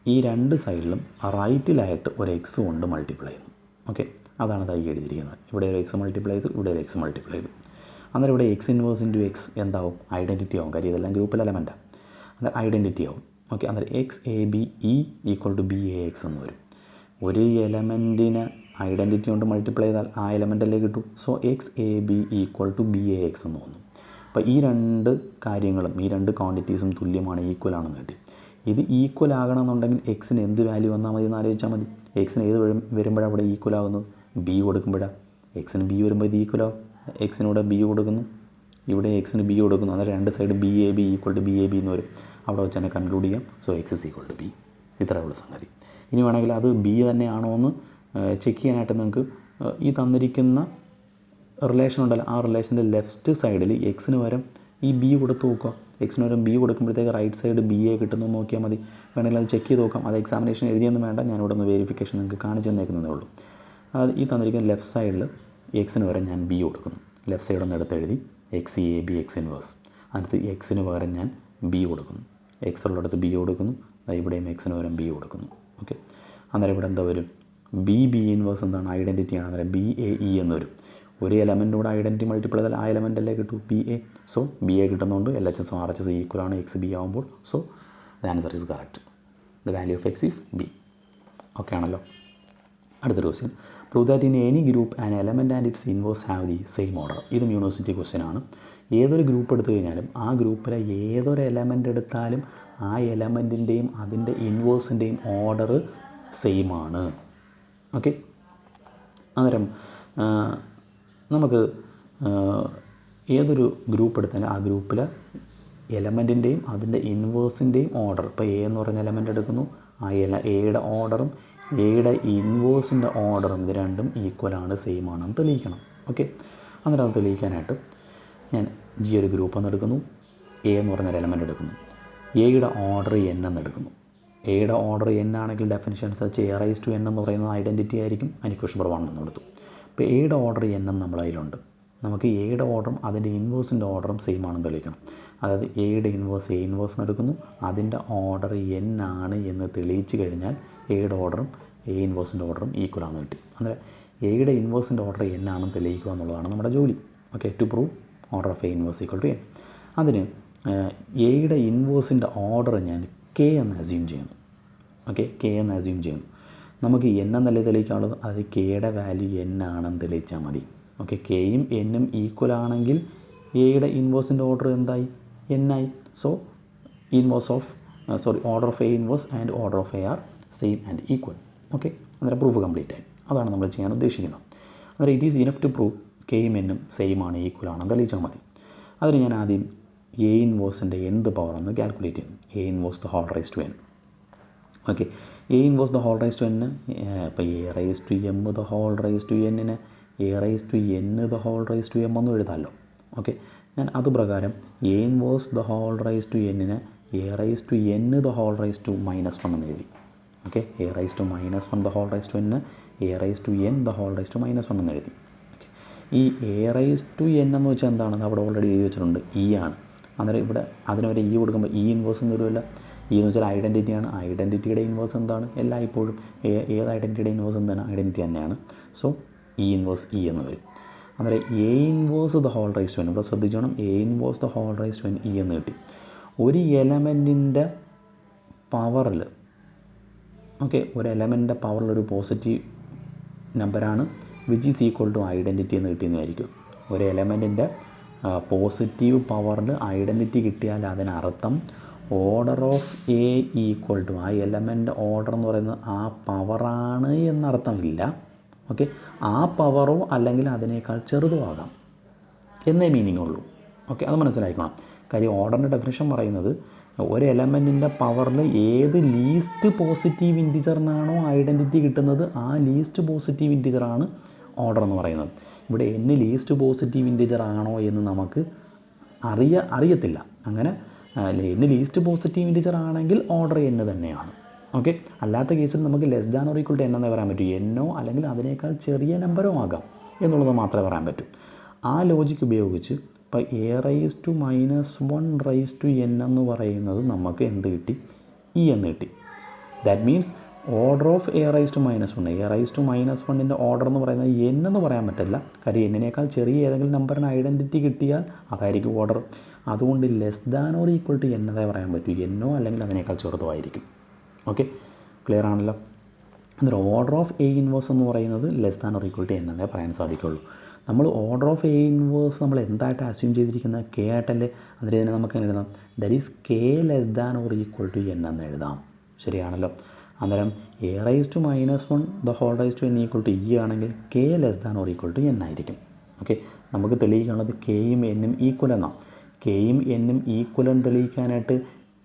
ഈ രണ്ട് സൈഡിലും റൈറ്റിലായിട്ട് ഒരു എക്സ് കൊണ്ട് മൾട്ടിപ്ലൈ ചെയ്യുന്നു. ഓക്കെ, അതാണ് ഇതായി എഴുതിയിരിക്കുന്നത്. ഇവിടെ ഒരു എക്സ് മൾട്ടിപ്ലൈ ചെയ്തു, ഇവിടെ ഒരു എക്സ് മൾട്ടിപ്ലൈ ചെയ്തു. അന്നേരം ഇവിടെ എക്സ് ഇൻവേഴ്സ് ഇൻറ്റു എക്സ് എന്താവും, ഐഡൻറ്റിറ്റി ആവും. കാര്യം ഇതെല്ലാം ഗ്രൂപ്പിൽ എലമെൻറ്റാണ്. അന്നേരം ഐഡൻറ്റിറ്റി ആവും. ഓക്കെ, അന്നേരം X A B E equal to B A X എന്ന് വരും. ഒരു എലമെൻറ്റിന് ഐഡൻറ്റിറ്റി കൊണ്ട് മൾട്ടിപ്ലൈ ചെയ്താൽ ആ എലമെൻറ്റല്ലേ കിട്ടും. So X A B equal to B A X എന്ന് തോന്നും. അപ്പോൾ ഈ രണ്ട് കാര്യങ്ങളും, ഈ രണ്ട് ക്വാണ്ടിറ്റീസും തുല്യമാണ്, ഈക്വൽ ആണെന്ന് കിട്ടി. ഇത് ഈക്വൽ ആകണമെന്നുണ്ടെങ്കിൽ എക്സിന് എന്ത് വാല്യൂ വന്നാൽ മതി എന്ന് ആലോചിച്ചാൽ മതി. എക്സിന് ഏത് വരുമ്പോഴാണ് അവിടെ ഈക്വൽ ആകുന്നത്, ബി കൊടുക്കുമ്പോഴാണ്. എക്സിന് ബി വരുമ്പോൾ ഇത് ഈക്വൽ ആവും. എക്സിനൂടെ ബി കൊടുക്കുന്നു, ഇവിടെ എക്സിന് ബി കൊടുക്കുന്നു. അന്നേരം രണ്ട് side B A B equal to B A B എന്ന് വരും. അവിടെ വെച്ച് തന്നെ കൺക്ലൂഡ് ചെയ്യാം. So X is equal to B. ഇത്രയുള്ള സംഗതി. ഇനി വേണമെങ്കിൽ അത് ബി തന്നെയാണോ എന്ന് ചെക്ക് ചെയ്യാനായിട്ട് നിങ്ങൾക്ക് ഈ തന്നിരിക്കുന്ന റിലേഷൻ ഉണ്ടല്ലോ, ആ റിലേഷൻ്റെ ലെഫ്റ്റ് സൈഡിൽ എക്സിന് പകരം ഈ ബി കൊടുത്ത് നോക്കുക. എക്സിന് പകരം ബി കൊടുക്കുമ്പോഴത്തേക്ക് റൈറ്റ് സൈഡ് ബി എ കിട്ടുന്നു നോക്കിയാൽ മതി. വേണമെങ്കിൽ അത് ചെക്ക് ചെയ്ത് നോക്കാം. അത് എക്സാമിനേഷൻ എഴുതിയൊന്നും വേണ്ട, ഞാനിവിടെ ഒന്ന് വെരിഫിക്കേഷൻ നിങ്ങൾക്ക് കാണിച്ചു തന്നേക്കുന്നതേ ഉള്ളൂ. ഈ തന്നിരിക്കുന്ന ലെഫ്റ്റ് സൈഡിൽ എക്സിന് പകരം ഞാൻ ബി കൊടുക്കുന്നു. ലെഫ്റ്റ് സൈഡ് ഒന്ന് എടുത്തെഴുതി X A B X inverse. അതിനകത്ത് എക്സിന് പകരം ഞാൻ ബി കൊടുക്കുന്നു. എക്സ് ഉള്ളിടത്ത് ബി കൊടുക്കുന്നു. ഇവിടെയും എക്സിന് പകരം ബി കൊടുക്കുന്നു. ഓക്കെ, അന്നേരം ഇവിടെ എന്താ വരും? ബി ഇൻവേഴ്സ് എന്താണ്? ഐഡൻറ്റിറ്റിയാണ്. അന്നേരം ബി എ ഇ എന്ന് വരും. ഒരു എലമെൻറ്റോടെ ഐഡൻറ്റിറ്റി മൾട്ടിപ്പിൾ ചെയ്താൽ ആ എലമെൻ്റല്ലേ കിട്ടൂ, B A. So B A കിട്ടുന്നതുകൊണ്ട് എൽ എച്ച് എസും ആർ എച്ച് എസ് ഈക്വലാണ് എക്സ് ബി ആകുമ്പോൾ. So the answer is correct. The value of X is B. Okay ആണല്ലോ. അടുത്തൊരു question. Prove that in any group an element and its inverse have the same order. ഇതും university question ആണ്. ഏതൊരു group എടുത്തു കഴിഞ്ഞാലും ആ ഗ്രൂപ്പിലെ ഏതൊരു എലമെൻ്റ് എടുത്താലും ആ എലമെൻറ്റിൻ്റെയും അതിൻ്റെ ഇൻവേഴ്സിൻ്റെയും ഓർഡർ സെയിം ആണ്. ഓക്കെ, അന്നേരം നമുക്ക് ഏതൊരു ഗ്രൂപ്പ് എടുത്താലും ആ ഗ്രൂപ്പിലെ എലമെൻറ്റിൻ്റെയും അതിൻ്റെ ഇൻവേഴ്സിൻ്റെയും ഓർഡർ, ഇപ്പോൾ എ എന്ന് പറഞ്ഞ എലമെൻ്റ് എടുക്കുന്നു, ആ എയുടെ ഓർഡറും എയുടെ ഇൻവേഴ്സിൻ്റെ ഓർഡറും ഇത് രണ്ടും ഈക്വലാണ്, സെയിം ആണെന്ന് തെളിയിക്കണം. ഓക്കെ, അന്നേരം അത് തെളിയിക്കാനായിട്ട് ഞാൻ ജി ഒരു ഗ്രൂപ്പ് എന്ന് എടുക്കുന്നു, എ എന്ന് പറഞ്ഞൊരു എലമെൻ്റ് എടുക്കുന്നു, എയുടെ ഓർഡർ എൻ എന്ന് എടുക്കുന്നു. എയുടെ ഓർഡർ എൻ ആണെങ്കിൽ ഡെഫിനിഷൻ അനുസരിച്ച് എ റൈസ് ടു എൻ എന്ന് പറയുന്നത് ഐഡൻറ്റിറ്റി ആയിരിക്കും. അതിന് ഇക്വേഷൻ നമ്പർ 1 എന്ന് കൊടുത്തു. ഇപ്പോൾ എയുടെ ഓർഡർ എൻ എന്ന് നമ്മൾ അതിലുണ്ട്. നമുക്ക് എയുടെ ഓർഡറും അതിൻ്റെ ഇൻവേഴ്സിൻ്റെ ഓർഡറും സെയിം ആണെന്ന് തെളിയിക്കണം. അതായത് എയുടെ ഇൻവേഴ്സ് എ ഇൻവേഴ്സ് എന്ന് എടുക്കുന്നു, അതിൻ്റെ ഓർഡർ എൻ ആണ് എന്ന് തെളിയിച്ച് കഴിഞ്ഞാൽ എയുടെ ഓർഡറും എ ഇൻവേഴ്സിൻ്റെ ഓർഡറും ഈക്വൽ ആണെന്ന് കിട്ടി. അന്നേരം എയുടെ ഇൻവേഴ്സിൻ്റെ ഓർഡർ എൻ ആണെന്ന് തെളിയിക്കുക എന്നുള്ളതാണ് നമ്മുടെ ജോലി. Okay, to prove order of A inverse equal to N. അതിന് എയുടെ ഇൻവേഴ്സിൻ്റെ ഓർഡർ ഞാൻ കെ എന്ന് അസ്യൂം ചെയ്യുന്നു. ഓക്കെ, കെ എന്ന് അസ്യൂം ചെയ്യുന്നു. നമുക്ക് എൻ എന്നല്ലേ തെളിയിക്കാനുള്ളത്, അത് കെയുടെ വാല്യൂ എൻ ആണെന്ന് തെളിയിച്ചാൽ മതി. ഓക്കെ, കെയും എന്നും ഈക്വൽ ആണെങ്കിൽ എയുടെ ഇൻവേഴ്സിൻ്റെ ഓർഡർ എന്തായി? എൻ ആയി. So order of A inverse and order of A are same and equal. Okay, അന്നേരം പ്രൂഫ് കംപ്ലീറ്റ് ആയി. അതാണ് നമ്മൾ ചെയ്യാൻ ഉദ്ദേശിക്കുന്നത്. അന്നേരം it is enough to prove കെയും എന്നും സെയിം ആണ്, ഈക്വൽ ആണെന്ന് തെളിയിച്ചാൽ മതി. അതിന് ഞാൻ ആദ്യം എ ഇൻവേഴ്സിൻ്റെ എന്ത് പവറെന്ന് കാൽക്കുലേറ്റ് ചെയ്യുന്നു. A inverse the whole raise to N. Okay, A inverse the whole raise to N. ഇപ്പോൾ A raise to M the whole raise to എന്നിന് A raise to N the whole raise to M ഒന്നും എഴുതാമല്ലോ. Okay, ഞാൻ അതുപ്രകാരം A inverse the whole raise to എന്നിന് A raise to N the whole raise to -1 എന്ന് എഴുതി. Okay, A raise to -1 the whole raise to എന്നിന് A raise to N the whole raise to -1 എന്ന് എഴുതി. Okay, ഈ A raise to N എന്ന് വെച്ചാൽ എന്താണെന്ന് അവിടെ ഓൾറെഡി എഴുതി വെച്ചിട്ടുണ്ട്, ഇ ആണ്. അന്നേരം ഇവിടെ അതിനൊരു ഇ കൊടുക്കുമ്പോൾ ഇ ഇൻവേഴ്സ് എന്ന് വരുമല്ല. ഇ എന്ന് വെച്ചാൽ ഐഡൻറ്റിറ്റിയാണ്. ഐഡൻറ്റിറ്റിയുടെ ഇൻവേഴ്സ് എന്താണ്? എല്ലായ്പ്പോഴും ഏത് ഐഡൻറ്റിറ്റിയുടെ ഇൻവേഴ്സ് എന്താണ്? ഐഡൻറ്റിറ്റി തന്നെയാണ്. സോ ഇ ഇൻവേഴ്സ് ഇ എന്ന് വരും. അന്നേരം A inverse the whole raise to N, ഇവിടെ ശ്രദ്ധിച്ചോണം, A inverse the whole raise to N E എന്ന് കിട്ടി. ഒരു എലമെൻറ്റിൻ്റെ പവറിൽ, ഓക്കെ, ഒരു എലമെൻറ്റിൻ്റെ പവറിലൊരു പോസിറ്റീവ് നമ്പറാണ് which is equal to identity എന്ന് കിട്ടിയെന്നായിരിക്കും. ഒരു എലമെൻറ്റിൻ്റെ പോസിറ്റീവ് പവറിൽ ഐഡൻറ്റിറ്റി കിട്ടിയാൽ അതിനർത്ഥം order of A equal to, ആ എലമെൻ്റ് ഓർഡർ എന്ന് പറയുന്നത് ആ പവറാണ് എന്നർത്ഥമില്ല. ഓക്കെ, ആ പവറോ അല്ലെങ്കിൽ അതിനേക്കാൾ ചെറുതോ ആകാം എന്നേ മീനിങ് ഉള്ളൂ. ഓക്കെ, അത് മനസ്സിലാക്കണം. കാര്യം ഓർഡറിൻ്റെ ഡെഫിനിഷൻ പറയുന്നത് ഒരു എലമെൻറ്റിൻ്റെ പവറിൽ ഏത് ലീസ്റ്റ് പോസിറ്റീവ് ഇൻറ്റിജറിനാണോ ഐഡൻറ്റിറ്റി കിട്ടുന്നത് ആ ലീസ്റ്റ് പോസിറ്റീവ് ഇൻറ്റിജറാണ് ഓർഡർ എന്ന് പറയുന്നത്. ഇവിടെ എന്ന് ലീസ്റ്റ് പോസിറ്റീവ് ഇൻറ്റിജർ ആണോ എന്ന് നമുക്ക് അറിയത്തില്ല. അങ്ങനെ എന്ന് ലീസ്റ്റ് പോസിറ്റീവ് ഇൻറ്റിജർ ആണെങ്കിൽ ഓർഡർ എന്ന് തന്നെയാണ്. ഓക്കെ, അല്ലാത്ത കേസിൽ നമുക്ക് less than or equal to N എന്നേ പറയാൻ പറ്റൂ. എന്നോ അല്ലെങ്കിൽ അതിനേക്കാൾ ചെറിയ നമ്പറോ ആകാം എന്നുള്ളത് മാത്രമേ പറയാൻ പറ്റൂ. ആ ലോജിക്ക് ഉപയോഗിച്ച് ഇപ്പോൾ A raise to -1 raise to N എന്ന് പറയുന്നത് നമുക്ക് എന്ത് കിട്ടി? ഇ എന്ന് കിട്ടി. That means order of A raise to -1, A raise to -1ൻ്റെ ഓർഡർ എന്ന് പറയുന്നത് എൻ എന്ന് പറയാൻ പറ്റില്ല. കാര്യം എന്നിനേക്കാൾ ചെറിയ ഏതെങ്കിലും നമ്പറിന് ഐഡൻറ്റിറ്റി കിട്ടിയാൽ അതായിരിക്കും ഓർഡർ. അതുകൊണ്ട് less than or equal to എന്നതേ പറയാൻ പറ്റൂ. എന്നോ അല്ലെങ്കിൽ അതിനേക്കാൾ ചെറുതോ ആയിരിക്കും. ഓക്കെ, ക്ലിയർ ആണല്ലോ. അന്നേരം ഓർഡർ ഓഫ് എ ഇൻവേഴ്സ് എന്ന് പറയുന്നത് less than or equal to എന്നതേ പറയാൻ സാധിക്കുള്ളൂ. നമ്മൾ ഓർഡർ ഓഫ് എ ഇൻവേഴ്സ് നമ്മൾ എന്തായിട്ട് അസ്യൂം ചെയ്തിരിക്കുന്നത്? കെ ആയിട്ടല്ലേ. അന്നേരം ഇതിനെ നമുക്ക് എഴുതാം, that is K less than or equal to N എന്ന് എഴുതാം. ശരിയാണല്ലോ. അന്നേരം A raise to -1 the whole raise to N equal to E ആണെങ്കിൽ K less than or equal to N ആയിരിക്കും. ഓക്കെ, നമുക്ക് തെളിയിക്കാനുള്ളത് കെയും എന്നും ഈക്വൽ എന്നാണ്. കെയും എന്നും ഈക്വൽ എന്ന് തെളിയിക്കാനായിട്ട്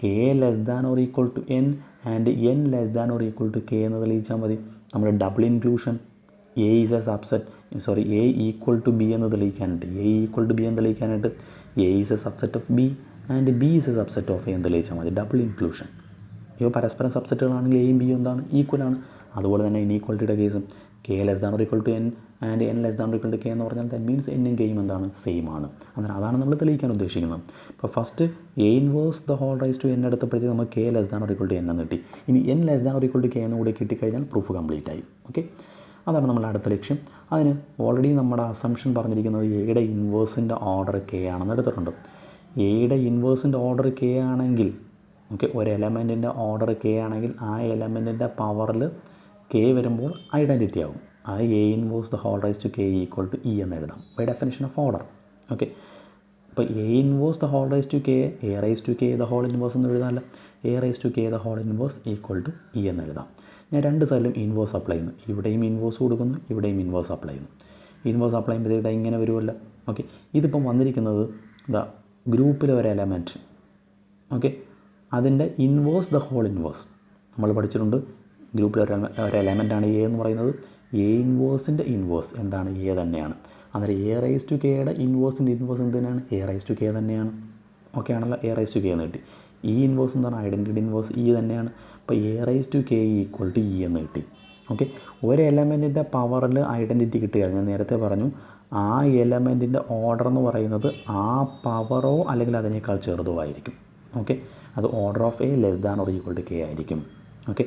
K less than or equal to N and N less than or equal to K എന്ന് തെളിയിച്ചാൽ മതി. നമ്മൾ double inclusion A is a subset A equal to B എന്ന് തെളിയിക്കാനായിട്ട് A is a subset of B and B is a subset of A എന്ന് തെളിയിച്ചാൽ മതി. Double inclusion. ഇപ്പോൾ പരസ്പരം സബ്സെറ്റുകളാണെങ്കിൽ എയും ബിയും എന്താണ്? ഈക്വലാണ്. അതുപോലെ തന്നെ ഇനീക്വാളിറ്റിയുടെ കേസും K less than or equal to N and N less than or equal to K എന്ന് പറഞ്ഞാൽ ദാറ്റ് മീൻസ് എന്നും കെയും എന്താണ് സെയിം ആണ്. അന്നേരം അതാണ് നമ്മൾ തെളിയിക്കാൻ ഉദ്ദേശിക്കുന്നത്. അപ്പോൾ first A inverse the whole raise to N എടുത്തപ്പോഴത്തേക്ക് നമുക്ക് K less than or equal to N എന്ന് കിട്ടി. ഇനി N less than or equal to K എന്ന് കൂടി കിട്ടിക്കഴിഞ്ഞാൽ പ്രൂഫ് കംപ്ലീറ്റ് ആയി. ഓക്കെ, അതാണ് നമ്മുടെ അടുത്ത ലക്ഷ്യം. അതിന് ഓൾറെഡി നമ്മുടെ അസംഷൻ പറഞ്ഞിരിക്കുന്നത് എയുടെ ഇൻവേഴ്സിൻ്റെ ഓർഡർ കെ ആണെന്ന് എടുത്തിട്ടുണ്ട്. എയുടെ ഇൻവേഴ്സിൻ്റെ ഓർഡർ കെ ആണെങ്കിൽ ഓക്കെ, ഒരു എലമെൻറ്റിൻ്റെ ഓർഡർ കെ ആണെങ്കിൽ ആ എലമെൻറ്റിൻ്റെ പവറിൽ കെ വരുമ്പോൾ ഐഡൻറ്റിറ്റി ആവും. ആ A inverse the whole raise to K equal to E എന്ന് എഴുതാം by definition of order. Okay, അപ്പോൾ A inverse the whole raise to K A raise to K the whole inverse എന്ന് എഴുതാമല്ലോ. A raise to K the whole inverse equal to E എന്ന് എഴുതാം. ഞാൻ രണ്ട് സൈഡിലും ഇൻവേഴ്സ് അപ്ലൈ ചെയ്യുന്നു. ഇവിടെയും ഇൻവേഴ്സ് കൊടുക്കുന്നു, ഇവിടെയും ഇൻവേഴ്സ് അപ്ലൈ ചെയ്യുന്നു. ഇൻവേഴ്സ് അപ്ലൈ ചെയ്യുമ്പോഴത്തേക്ക് ഇങ്ങനെ വരുമല്ലോ. ഓക്കെ, ഇതിപ്പം വന്നിരിക്കുന്നത് ദ ഗ്രൂപ്പിലെ ഒരു എലമെൻറ്റ്. ഓക്കെ, അതിൻ്റെ ഇൻവേഴ്സ് ദ ഹോൾ ഇൻവേഴ്സ് നമ്മൾ പഠിച്ചിട്ടുണ്ട്. ഗ്രൂപ്പിൽ ഒരു എലമെൻറ്റാണ് എ എന്ന് പറയുന്നത്. എ ഇൻവേഴ്സിൻ്റെ ഇൻവേഴ്സ് എന്താണ്? എ തന്നെയാണ്. അന്നേരം എ റൈസ് ടു കെയുടെ ഇൻവേഴ്സിൻ്റെ ഇൻവേഴ്സ് എന്ത് തന്നെയാണ്? എ റൈസ് ടു കെ തന്നെയാണ്. ഓക്കെ ആണല്ലോ, എ റൈസ് ടു കെ എന്ന് കിട്ടി. ഈ ഇൻവേഴ്സ് എന്താണ്? ഐഡൻറ്റിറ്റി ഇൻവേഴ്സ് ഇ തന്നെയാണ്. അപ്പോൾ A raise to K equal to E എന്ന് കിട്ടി. ഓക്കെ, ഒരു എലമെൻറ്റിൻ്റെ പവറിൽ ഐഡൻറ്റിറ്റി കിട്ടുകയാണ്. ഞാൻ നേരത്തെ പറഞ്ഞു, ആ എലമെൻറ്റിൻ്റെ ഓർഡർ എന്ന് പറയുന്നത് ആ പവറോ അല്ലെങ്കിൽ അതിനേക്കാൾ ചെറുതോ ആയിരിക്കും. ഓക്കെ, അത് order of A less than or equal to K ആയിരിക്കും. ഓക്കെ,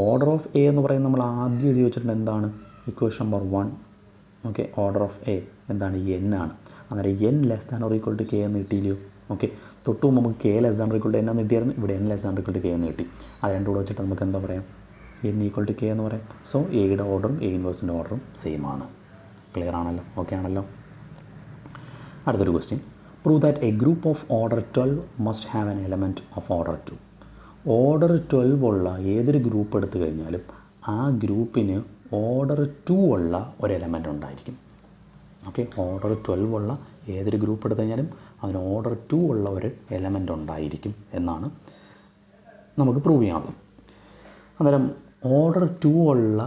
ഓർഡർ ഓഫ് എ എന്ന് പറയുന്നത് നമ്മൾ ആദ്യം എഴുതി വെച്ചിട്ടുണ്ട് എന്താണ്? Equation number 1. Okay, order of A എന്താണ്? എൻ ആണ്. അന്നേരം N less than or equal to K എന്ന് കിട്ടിയില്ലയോ? ഓക്കെ, തൊട്ട് മുമ്പ് നമുക്ക് K less than or equal to N എന്ന് കിട്ടിയായിരുന്നു. ഇവിടെ N less than or equal to K എന്ന് കിട്ടി. അത് രണ്ടും കൂടെ വെച്ചിട്ട് നമുക്ക് എന്താ പറയാം? എൻ ഈക്വൽ ടു കെ എന്ന് പറയാം. സോ എയുടെ ഓർഡറും എ ഇൻവേഴ്സിൻ്റെ ഓർഡറും സെയിം ആണ്. ക്ലിയർ ആണല്ലോ? ഓക്കെ ആണല്ലോ? അടുത്തൊരു question. Prove that A group of order 12 must have an element of order 2. Order 12 ഉള്ള ഏതൊരു ഗ്രൂപ്പ് എടുത്തു കഴിഞ്ഞാലും ആ ഗ്രൂപ്പിന് ഓർഡർ 2 ഉള്ള ഒരു എലമെൻറ്റ് ഉണ്ടായിരിക്കും. ഓക്കെ, ഓർഡർ 12 ഉള്ള ഏതൊരു ഗ്രൂപ്പ് എടുത്തു കഴിഞ്ഞാലും അതിന് ഓർഡർ 2 ഉള്ള ഒരു എലമെൻറ്റ് ഉണ്ടായിരിക്കും എന്നാണ് നമുക്ക് പ്രൂവ് ചെയ്യാനുള്ളത്. അന്നേരം ഓർഡർ 2 ഉള്ള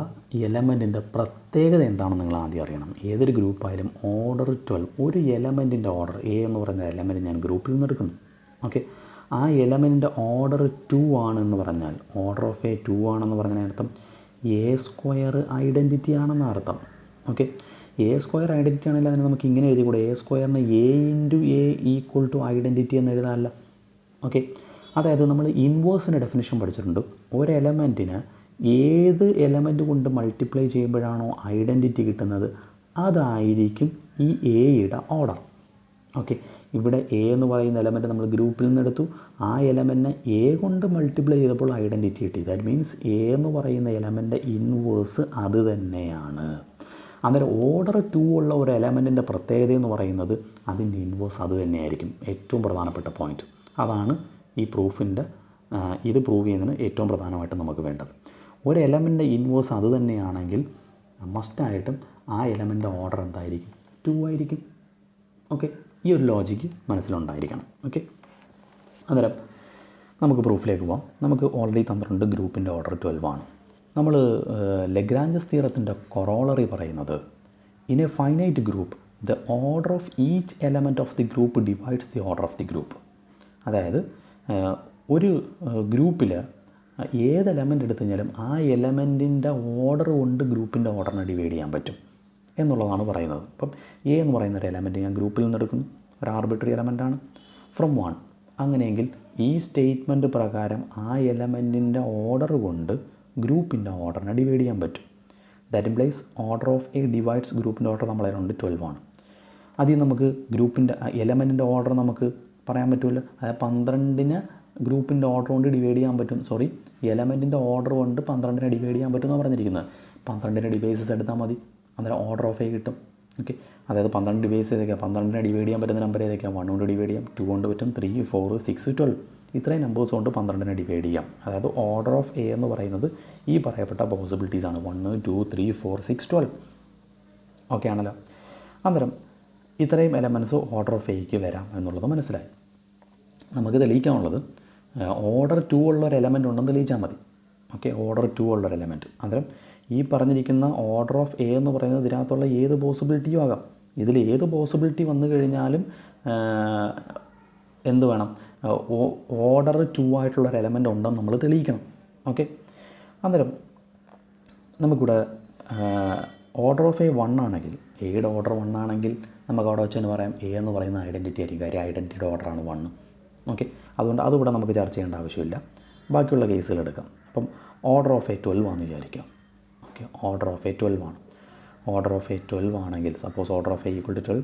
എലമെൻറ്റിൻ്റെ പ്രത്യേകത എന്താണെന്ന് നിങ്ങൾ ആദ്യം അറിയണം. ഏതൊരു ഗ്രൂപ്പായാലും ഓർഡർ 12 ഒരു എലമെൻറ്റിൻ്റെ ഓർഡർ എ എന്ന് പറയുന്ന എലമെൻറ്റ് ഞാൻ ഗ്രൂപ്പിൽ നിന്ന് എടുക്കുന്നു. ഓക്കെ, ആ എലമെൻറ്റിൻ്റെ ഓർഡർ 2 ആണെന്ന് പറഞ്ഞാൽ ഓർഡർ ഓഫ് എ 2 ആണെന്ന് പറഞ്ഞാൽ അർത്ഥം എ സ്ക്വയർ ഐഡൻറ്റിറ്റി ആണെന്ന് അർത്ഥം. ഓക്കെ, എ സ്ക്വയർ ഐഡൻറ്റിറ്റി ആണെങ്കിൽ അതിന് നമുക്ക് ഇങ്ങനെ എഴുതി കൂടെ? എ സ്ക്വയറിന് A into A equal to identity എന്ന് എഴുതാമല്ല. ഓക്കെ, അതായത് നമ്മൾ ഇൻവേഴ്സിൻ്റെ ഡെഫിനിഷൻ പഠിച്ചിട്ടുണ്ട്. ഒരു എലമെൻറ്റിന് ഏത് എലമെൻറ്റ് കൊണ്ട് മൾട്ടിപ്ലൈ ചെയ്യുമ്പോഴാണോ ഐഡൻറ്റിറ്റി കിട്ടുന്നത് അതായിരിക്കും ഈ എയുടെ ഓർഡർ. ഓക്കെ, ഇവിടെ എ എന്ന് പറയുന്ന എലമെൻറ്റ് നമ്മൾ ഗ്രൂപ്പിൽ നിന്ന് എടുത്തു. ആ എലമെൻറ്റിനെ എ കൊണ്ട് മൾട്ടിപ്ലൈ ചെയ്തപ്പോൾ ഐഡൻറ്റിറ്റി കിട്ടി. ദാറ്റ് മീൻസ് എ എന്ന് പറയുന്ന എലമെൻറ്റ് ഇൻവേഴ്സ് അത് തന്നെയാണ്. അന്നേരം ഓർഡർ 2 ഉള്ള ഒരു എലമെൻറ്റിൻ്റെ പ്രത്യേകത എന്ന് പറയുന്നത് അതിൻ്റെ ഇൻവേഴ്സ് അത് തന്നെയായിരിക്കും. ഏറ്റവും പ്രധാനപ്പെട്ട പോയിൻറ്റ് അതാണ് ഈ പ്രൂഫിൻ്റെ ഇത് പ്രൂവ് ചെയ്യുന്നതിന് ഏറ്റവും പ്രധാനമായിട്ട് നമുക്ക് വേണ്ടത്. ഒരു എലമെൻറ്റിൻ്റെ ഇൻവേഴ്സ് അത് തന്നെയാണെങ്കിൽ മസ്റ്റായിട്ടും ആ എലമെൻറ്റിൻ്റെ ഓർഡർ എന്തായിരിക്കും? 2 ആയിരിക്കും. ഓക്കെ, ഈ ഒരു ലോജിക്ക് മനസ്സിലുണ്ടായിരിക്കണം. ഓക്കെ, അന്നേരം നമുക്ക് പ്രൂഫിലേക്ക് പോകാം. നമുക്ക് ഓൾറെഡി തന്നിട്ടുണ്ട് ഗ്രൂപ്പിൻ്റെ ഓർഡർ 12 ആണ്. നമ്മൾ ലഗ്രാഞ്ചസ് തിയറത്തിൻ്റെ കൊറോളറി പറയുന്നത് in A finite group the order of each element of the group divides the order of the group. അതായത് ഒരു ഗ്രൂപ്പിൽ ഏത് എലമെൻ്റ് എടുത്തു കഴിഞ്ഞാലും ആ എലമെൻറ്റിൻ്റെ ഓർഡർ കൊണ്ട് ഗ്രൂപ്പിൻ്റെ ഓർഡറിനെ ഡിവൈഡ് ചെയ്യാൻ പറ്റും എന്നുള്ളതാണ് പറയുന്നത്. അപ്പം എ എന്ന് പറയുന്ന ഒരു എലമെൻറ്റ് ഞാൻ ഗ്രൂപ്പിൽ നിന്ന് എടുക്കുന്നു. ഒരു ആർബിട്രറി എലമെൻറ്റാണ് ഫ്രം 1. അങ്ങനെയെങ്കിൽ ഈ സ്റ്റേറ്റ്മെൻറ്റ് പ്രകാരം ആ എലമെൻറ്റിൻ്റെ ഓർഡർ കൊണ്ട് ഗ്രൂപ്പിൻ്റെ ഓർഡറിനെ ഡിവൈഡ് ചെയ്യാൻ പറ്റും. That implies order of A divides ഗ്രൂപ്പിൻ്റെ ഓർഡർ നമ്മളതിനുണ്ട് 12 ആണ്. അതിൽ നമുക്ക് ഗ്രൂപ്പിൻ്റെ എലമെൻറ്റിൻ്റെ ഓർഡർ നമുക്ക് പറയാൻ പറ്റില്ല. അതായത് 12നെ ഗ്രൂപ്പിൻ്റെ ഓർഡർ കൊണ്ട് ഡിവൈഡ് ചെയ്യാൻ പറ്റും. എലമെൻറ്റിൻ്റെ ഓർഡർ കൊണ്ട് 12നെ ഡിവൈഡ് ചെയ്യാൻ പറ്റുമെന്നാണ് പറഞ്ഞിരിക്കുന്നത്. 12ൻ്റെ ഡിവൈസസ് എടുത്താൽ മതി, അന്നേരം ഓർഡർ ഓഫ് എ കിട്ടും. ഓക്കെ, അതായത് 12 ഡിവൈസ് ഏതൊക്കെയാണ്? 12നെ ഡിവൈഡ് ചെയ്യാൻ പറ്റുന്ന നമ്പർ ഏതൊക്കെയാണ്? 1 കൊണ്ട് ഡിവൈഡ് ചെയ്യാം, 2 കൊണ്ട് പറ്റും, 3, 4, 6, 12 ഇത്രയും നമ്പേഴ്സ് കൊണ്ട് 12നെ ഡിവൈഡ് ചെയ്യാം. അതായത് ഓർഡർ ഓഫ് എ എന്ന് പറയുന്നത് ഈ പറയപ്പെട്ട പോസിബിലിറ്റീസാണ്. 1, 2, 3, 4, 6, 12. ഓക്കെ ആണല്ലോ? അന്നേരം ഇത്രയും എലമെൻറ്റ്സ് ഓർഡർ ഓഫ് എയ്ക്ക് വരാം എന്നുള്ളത് മനസ്സിലായി. നമുക്ക് തെളിയിക്കാനുള്ളത് ഓർഡർ 2 ഉള്ള ഒരു എലമെൻറ്റ് ഉണ്ടെന്ന് തെളിയിച്ചാൽ മതി. ഓക്കെ, ഓർഡർ 2 ഉള്ളൊരു എലമെൻറ്റ്. അന്നേരം ഈ പറഞ്ഞിരിക്കുന്ന ഓർഡർ ഓഫ് എ എന്ന് പറയുന്നത് ഇതിനകത്തുള്ള ഏത് പോസിബിലിറ്റിയും ആകാം. ഇതിൽ ഏത് പോസിബിലിറ്റി വന്നു കഴിഞ്ഞാലും എന്ത് വേണം? ഓർഡർ 2 ആയിട്ടുള്ളൊരു എലമെൻറ്റ് ഉണ്ടെന്ന് നമ്മൾ തെളിയിക്കണം. ഓക്കെ, അന്നേരം നമുക്കിവിടെ ഓർഡർ ഓഫ് എ 1 ആണെങ്കിൽ, എയുടെ ഓർഡർ 1 ആണെങ്കിൽ നമുക്ക് അവിടെ വെച്ച് തന്നെ പറയാം എ എന്ന് പറയുന്ന ഐഡൻറ്റിറ്റി ആയിരിക്കും. കാര്യം ഐഡൻറ്റിറ്റിയുടെ ഓർഡറാണ് 1. ഓക്കെ, അതുകൊണ്ട് അതിവിടെ നമുക്ക് ചർച്ച ചെയ്യേണ്ട ആവശ്യമില്ല. ബാക്കിയുള്ള കേസുകൾ എടുക്കാം. അപ്പം ഓർഡർ ഓഫ് എ 12 ആണെന്ന് വിചാരിക്കാം. ഓക്കെ, ഓർഡർ ഓഫ് എ 12 ആണ്. ഓർഡർ ഓഫ് എ 12 ആണെങ്കിൽ, suppose order of A equal to 12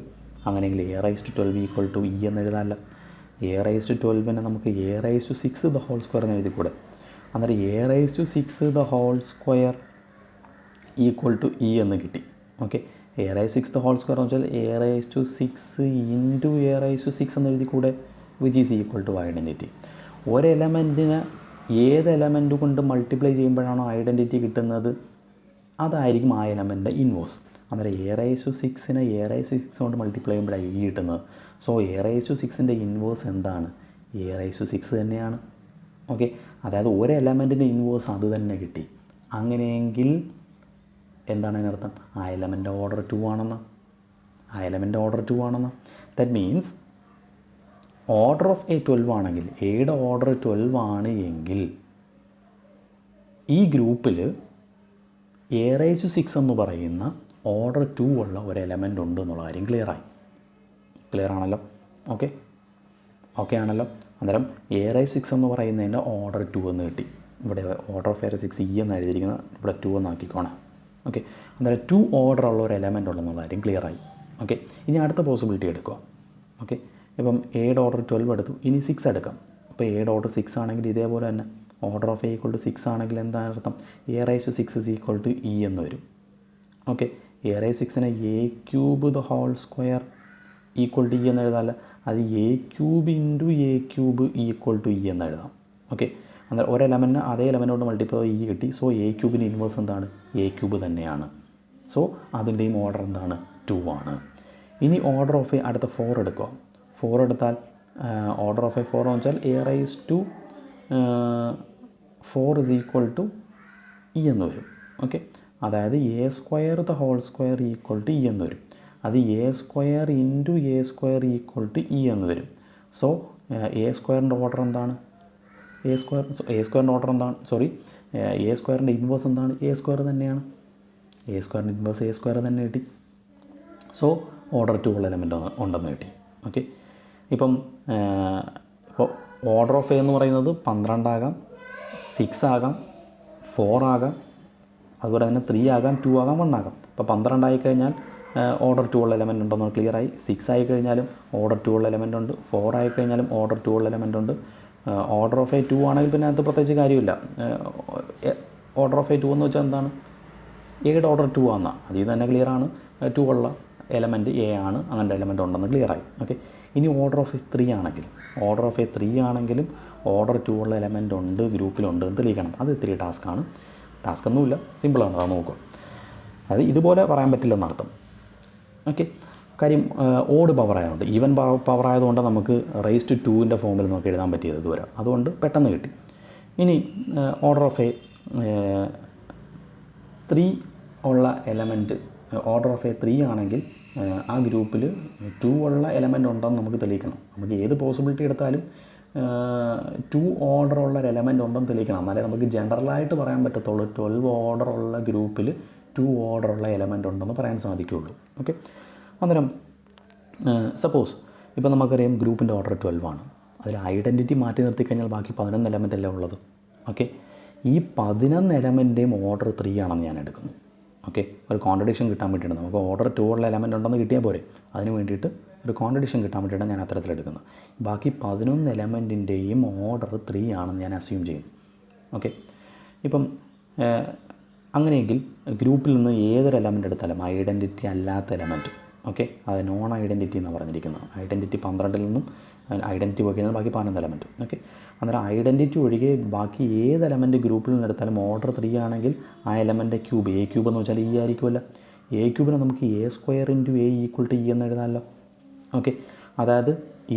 അങ്ങനെയെങ്കിൽ A raise to 12 equal to E എന്ന് എഴുതാമല്ല. എ റൈസ് ടു 12നെ നമുക്ക് A raise to 6 the whole square എന്ന് എഴുതിക്കൂടെ. അന്നേരം A raise to 6 the whole square equal to E എന്ന് കിട്ടി. Okay, A raise 6 the whole square എന്ന് വെച്ചാൽ A raise to 6 into A raise to 6 എന്ന് എഴുതിക്കൂടെ, which is equal to identity. ഒരു എലമെൻറ്റിന് ഏത് എലമെൻറ്റ് കൊണ്ട് മൾട്ടിപ്ലൈ ചെയ്യുമ്പോഴാണോ ഐഡൻറ്റിറ്റി കിട്ടുന്നത്, അതായിരിക്കും ആ എലമെൻറ്റിൻ്റെ ഇൻവേഴ്സ്. അന്നേരം എ റൈസ് ടു 6നെ എ റൈസ് ടു 6 കൊണ്ട് മൾട്ടിപ്ലൈ ചെയ്യുമ്പോഴാണ് ഇ കിട്ടുന്നത്. സോ എ റൈസ് ടു 6ൻ്റെ ഇൻവേഴ്സ് എന്താണ്, എ റൈസ് ടു 6 തന്നെയാണ്. ഓക്കെ, അതായത് ഒരു എലമെൻറ്റിൻ്റെ ഇൻവേഴ്സ് അത് തന്നെ കിട്ടി. അങ്ങനെയെങ്കിൽ എന്താണ് അതിനർത്ഥം, ആ എലമെൻ്റ് ഓർഡർ 2 ആണെന്ന്. ആ എലമെൻ്റ് ഓർഡർ 2 ആണെന്ന്. That means order of A 12 ആണെങ്കിൽ, എയുടെ ഓർഡർ 12 ആണ് എങ്കിൽ ഈ ഗ്രൂപ്പിൽ എ റൈസ് ടു 6 എന്ന് പറയുന്ന ഓർഡർ 2 ഉള്ള ഒരു എലമെൻ്റ് ഉണ്ട് എന്നുള്ള കാര്യം ക്ലിയറായി. ക്ലിയർ ആണല്ലോ? ഓക്കെ, ഓക്കെ ആണല്ലോ. അന്നേരം എ റൈസ് 6 എന്ന് പറയുന്നതിൻ്റെ ഓർഡർ 2 എന്ന് കിട്ടി. ഇവിടെ order of A raise 6 E എന്ന് എഴുതിയിരിക്കുന്നത് ഇവിടെ 2 എന്നാക്കിക്കോണം. ഓക്കെ, അന്നേരം 2 ഓർഡർ ഉള്ള ഒരു എലമെൻ്റ് ഉണ്ടെന്നുള്ള കാര്യം ക്ലിയറായി. ഓക്കെ, ഇനി അടുത്ത പോസിബിലിറ്റി എടുക്കുക. ഓക്കെ, ഇപ്പം എയുടെ ഓർഡർ 12 എടുത്തു, ഇനി 6 എടുക്കാം. അപ്പോൾ എയുടെ ഓർഡർ 6 ആണെങ്കിൽ ഇതേപോലെ തന്നെ order of A equal to 6 ആണെങ്കിൽ എന്താണ് അർത്ഥം, A raise to 6 is equal to E എന്ന് വരും. ഓക്കെ, എ റൈസ് 6നെ A cube the whole square equal to E എന്ന് എഴുതാമല്ല. അത് A cube into A cube equal to E എന്ന് എഴുതാം. ഓക്കെ, അന്നേരം ഒരു എലമെൻറ്റിന് അതേ എലമെൻറ്റോട് മൾട്ടിപ്ലൈ ഇ കിട്ടി. സോ എ ക്യൂബിന് ഇൻവേഴ്സ് എന്താണ്, എ ക്യൂബ് തന്നെയാണ്. സോ അതിൻ്റെയും ഓർഡർ എന്താണ്, 2 ആണ്. ഇനി ഓർഡർ ഓഫ് എ അടുത്ത 4 എടുക്കുക. 4 എടുത്താൽ ഓർഡർ ഓഫ് എ 4 എന്ന് വെച്ചാൽ A raise to 4 is equal to E എന്ന് വരും. ഓക്കെ, അതായത് A square the whole square equal to E എന്ന് വരും. അത് A square into A square equal to E എന്ന് വരും. സോ എ സ്ക്വയറിൻ്റെ ഓർഡർ എന്താണ്, എ സ്ക്വയറിൻ്റെ ഓർഡർ എന്താണ്, എ സ്ക്വയറിൻ്റെ ഇൻവേഴ്സ് എന്താണ്, എ സ്ക്വയർ തന്നെയാണ്. എ സ്ക്വയറിൻ്റെ ഇൻവേഴ്സ് എ സ്ക്വയർ തന്നെ കിട്ടി. സോ ഓർഡർ 2 ഉള്ള എലമെൻ്റ് ഉണ്ടെന്ന് കിട്ടി. ഓക്കെ, ഇപ്പോൾ ഓർഡർ ഓഫ് എ എന്ന് പറയുന്നത് 12 ആകാം, 6 ആകാം, 4 ആകാം, അതുപോലെ തന്നെ 3 ആകാം, 2 ആകാം, 1 ആകാം. ഇപ്പോൾ 12 ആയിക്കഴിഞ്ഞാൽ ഓർഡർ 2 ഉള്ള എലമെൻ്റ് ഉണ്ടെന്ന് ക്ലിയറായി. 6 ആയിക്കഴിഞ്ഞാലും ഓർഡർ 2 ഉള്ള എലമെൻ്റ് ഉണ്ട്. 4 ആയിക്കഴിഞ്ഞാലും ഓർഡർ 2 ഉള്ള എലമെൻ്റ് ഉണ്ട്. ഓർഡർ ഓഫ് എ 2 ആണെങ്കിൽ പിന്നെ അത് പ്രത്യേകിച്ച് കാര്യമില്ല. ഓർഡർ ഓഫ് എ 2 എന്ന് വെച്ചാൽ എന്താണ്, എയുടെ ഓർഡർ 2 ആണെന്നാണ്. അതിൽ നിന്ന് തന്നെ ക്ലിയറാണ് 2 ഉള്ള എലമെൻറ്റ് എ ആണ്, അങ്ങനത്തെ എലമെൻ്റ് ഉണ്ടെന്ന് ക്ലിയറായി. ഓക്കെ, ഇനി ഓർഡർ ഓഫ് എ 3 ആണെങ്കിലും ഓർഡർ 2 ഉള്ള എലമെൻ്റ് ഉണ്ട്, ഗ്രൂപ്പിലുണ്ട് എന്ന് തെളിയിക്കണം. അത് ഇത്തിരി ടാസ്ക്കാണ്. ടാസ്ക്കൊന്നുമില്ല, സിമ്പിളാണ്. അത് നോക്കുക. അത് ഇതുപോലെ പറയാൻ പറ്റില്ലെന്നർത്ഥം. ഓക്കെ, കാര്യം ഓഡ് പവർ ആയതുകൊണ്ട്, ഈവൻ പവർ ആയതുകൊണ്ട് നമുക്ക് റൈസ് ടു 2ൻ്റെ ഫോമിൽ നമുക്ക് എഴുതാൻ പറ്റിയത് ഇതുവരെ. അതുകൊണ്ട് പെട്ടെന്ന് കിട്ടി. ഇനി ഓർഡർ ഓഫ് എ 3 ഉള്ള എലമെൻറ്റ്, ഓർഡർ ഓഫ് എ 3 ആണെങ്കിൽ ആ ഗ്രൂപ്പിൽ 2 ഉള്ള എലമെൻ്റ് ഉണ്ടെന്ന് നമുക്ക് തെളിയിക്കണം. നമുക്ക് ഏത് പോസിബിലിറ്റി എടുത്താലും 2 ഓർഡർ ഉള്ള ഒരു എലമെൻ്റ് ഉണ്ടെന്ന് തെളിയിക്കണം. എന്നാലേ നമുക്ക് ജനറലായിട്ട് പറയാൻ പറ്റത്തുള്ളൂ 12 ഓർഡർ ഉള്ള ഗ്രൂപ്പിൽ 2 ഓർഡർ ഉള്ള എലമെൻ്റ് ഉണ്ടെന്ന് പറയാൻ സാധിക്കുകയുള്ളൂ. ഓക്കെ, അന്നേരം സപ്പോസ് ഇപ്പോൾ നമുക്കറിയാം ഗ്രൂപ്പിൻ്റെ ഓർഡർ 12 ആണ്. അതിൽ ഐഡൻറ്റിറ്റി മാറ്റി നിർത്തിക്കഴിഞ്ഞാൽ ബാക്കി 11 എലമെൻ്റ് അല്ലേ ഉള്ളത്. ഓക്കെ, ഈ 11 എലമെൻറ്റേയും ഓർഡർ 3 ആണെന്ന് ഞാൻ എടുക്കുന്നു. ഓക്കെ, ഒരു കോൺട്രഡിക്ഷൻ കിട്ടാൻ വേണ്ടിയിട്ട് നമുക്ക് ഓർഡർ 2 ഉള്ള എലമെൻ്റ് ഉണ്ടെന്ന് കിട്ടിയാൽ പോരെ, അതിന് വേണ്ടിയിട്ട് ഒരു കോൺട്രഡിക്ഷൻ കിട്ടാൻ വേണ്ടിയിട്ടാണ് ഞാൻ അത്തരത്തിലെടുക്കുന്നത്. ബാക്കി 11 എലമെൻറ്റിൻ്റെയും ഓർഡർ 3 ആണെന്ന് ഞാൻ അസ്യൂം ചെയ്യുന്നു. ഓക്കെ, ഇപ്പം അങ്ങനെയെങ്കിൽ ഗ്രൂപ്പിൽ നിന്ന് ഏതൊരു എലമെൻ്റ് എടുത്താലും ഐഡൻറ്റിറ്റി അല്ലാത്ത എലമെൻറ്റ്, ഓക്കെ, അത് നോൺ ഐഡൻറ്റിറ്റി എന്നാണ് പറഞ്ഞിരിക്കുന്നത്. ഐഡൻറ്റിറ്റി 12 നിന്നും ഐഡൻറ്റിറ്റി വയ്ക്കുന്നത് ബാക്കി 11 എലമെൻറ്റ്. ഓക്കെ, അന്നേരം ഐഡൻറ്റിറ്റി ഒഴികെ ബാക്കി ഏത് എലമെൻറ്റ് ഗ്രൂപ്പിൽ നിന്ന് എടുത്താലും ഓർഡർ 3 ആണെങ്കിൽ ആ എലമെൻ്റെ ക്യൂബ്, എ ക്യൂബ് എന്ന് വെച്ചാൽ ഇ ആയിരിക്കുമല്ലോ. എ ക്യൂബിനെ നമുക്ക് A square into A equal to E എന്ന് എഴുതാമല്ലോ. ഓക്കെ, അതായത്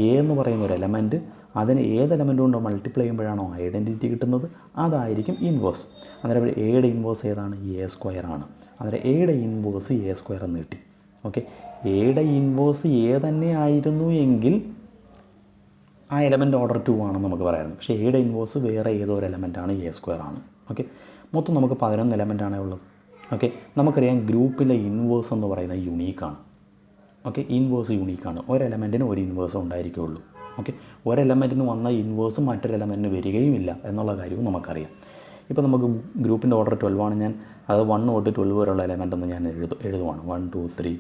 എ എന്ന് പറയുന്ന ഒരു എലമെൻറ്റ്, അതിന് ഏത് എലമെൻ്റ് കൊണ്ട് മൾട്ടിപ്ലൈ ചെയ്യുമ്പോഴാണോ ഐഡൻറ്റിറ്റി കിട്ടുന്നത്, അതായിരിക്കും ഇൻവേഴ്സ്. അന്നേരം എയുടെ ഇൻവേഴ്സ് ഏതാണ്, എ സ്ക്വയർ ആണ്. അന്നേരം എയുടെ ഇൻവേഴ്സ് എ സ്ക്വയർ എന്ന് കിട്ടി. ഓക്കെ, എയുടെ ഇൻവേഴ്സ് എ തന്നെ ആയിരുന്നു എങ്കിൽ ആ എലമെൻ്റ് ഓർഡർ 2 ആണെന്ന് നമുക്ക് പറയാമായിരുന്നു. പക്ഷേ എയുടെ ഇൻവേഴ്സ് വേറെ ഏതോ ഒരു എലമെൻറ്റാണ്, എ സ്ക്വയർ ആണ്. ഓക്കെ, മൊത്തം നമുക്ക് 11 എലമെൻ്റാണ് ഉള്ളത്. ഓക്കെ, നമുക്കറിയാം ഗ്രൂപ്പിലെ ഇൻവേഴ്സ് എന്ന് പറയുന്നത് യുണീക്കാണ്. Okay, inverse യൂണീക്കാണ്. ഒരു എലമെൻറ്റിന് ഒരു ഇൻവേഴ്സ് ഉണ്ടായിരിക്കുകയുള്ളൂ. ഓക്കെ, ഒരു എലമെൻറ്റിന് വന്ന ഇൻവേഴ്സ് മറ്റൊരു എലമെൻറ്റിന് വരികയുമില്ല എന്നുള്ള കാര്യവും നമുക്കറിയാം. ഇപ്പോൾ നമുക്ക് ഗ്രൂപ്പിൻ്റെ ഓർഡർ 12 ആണ്. ഞാൻ അത് 1 തൊട്ട് 12 വരെയുള്ള എലമെൻ്റ് എന്ന് ഞാൻ എഴുതുവാണ്. 1 2 3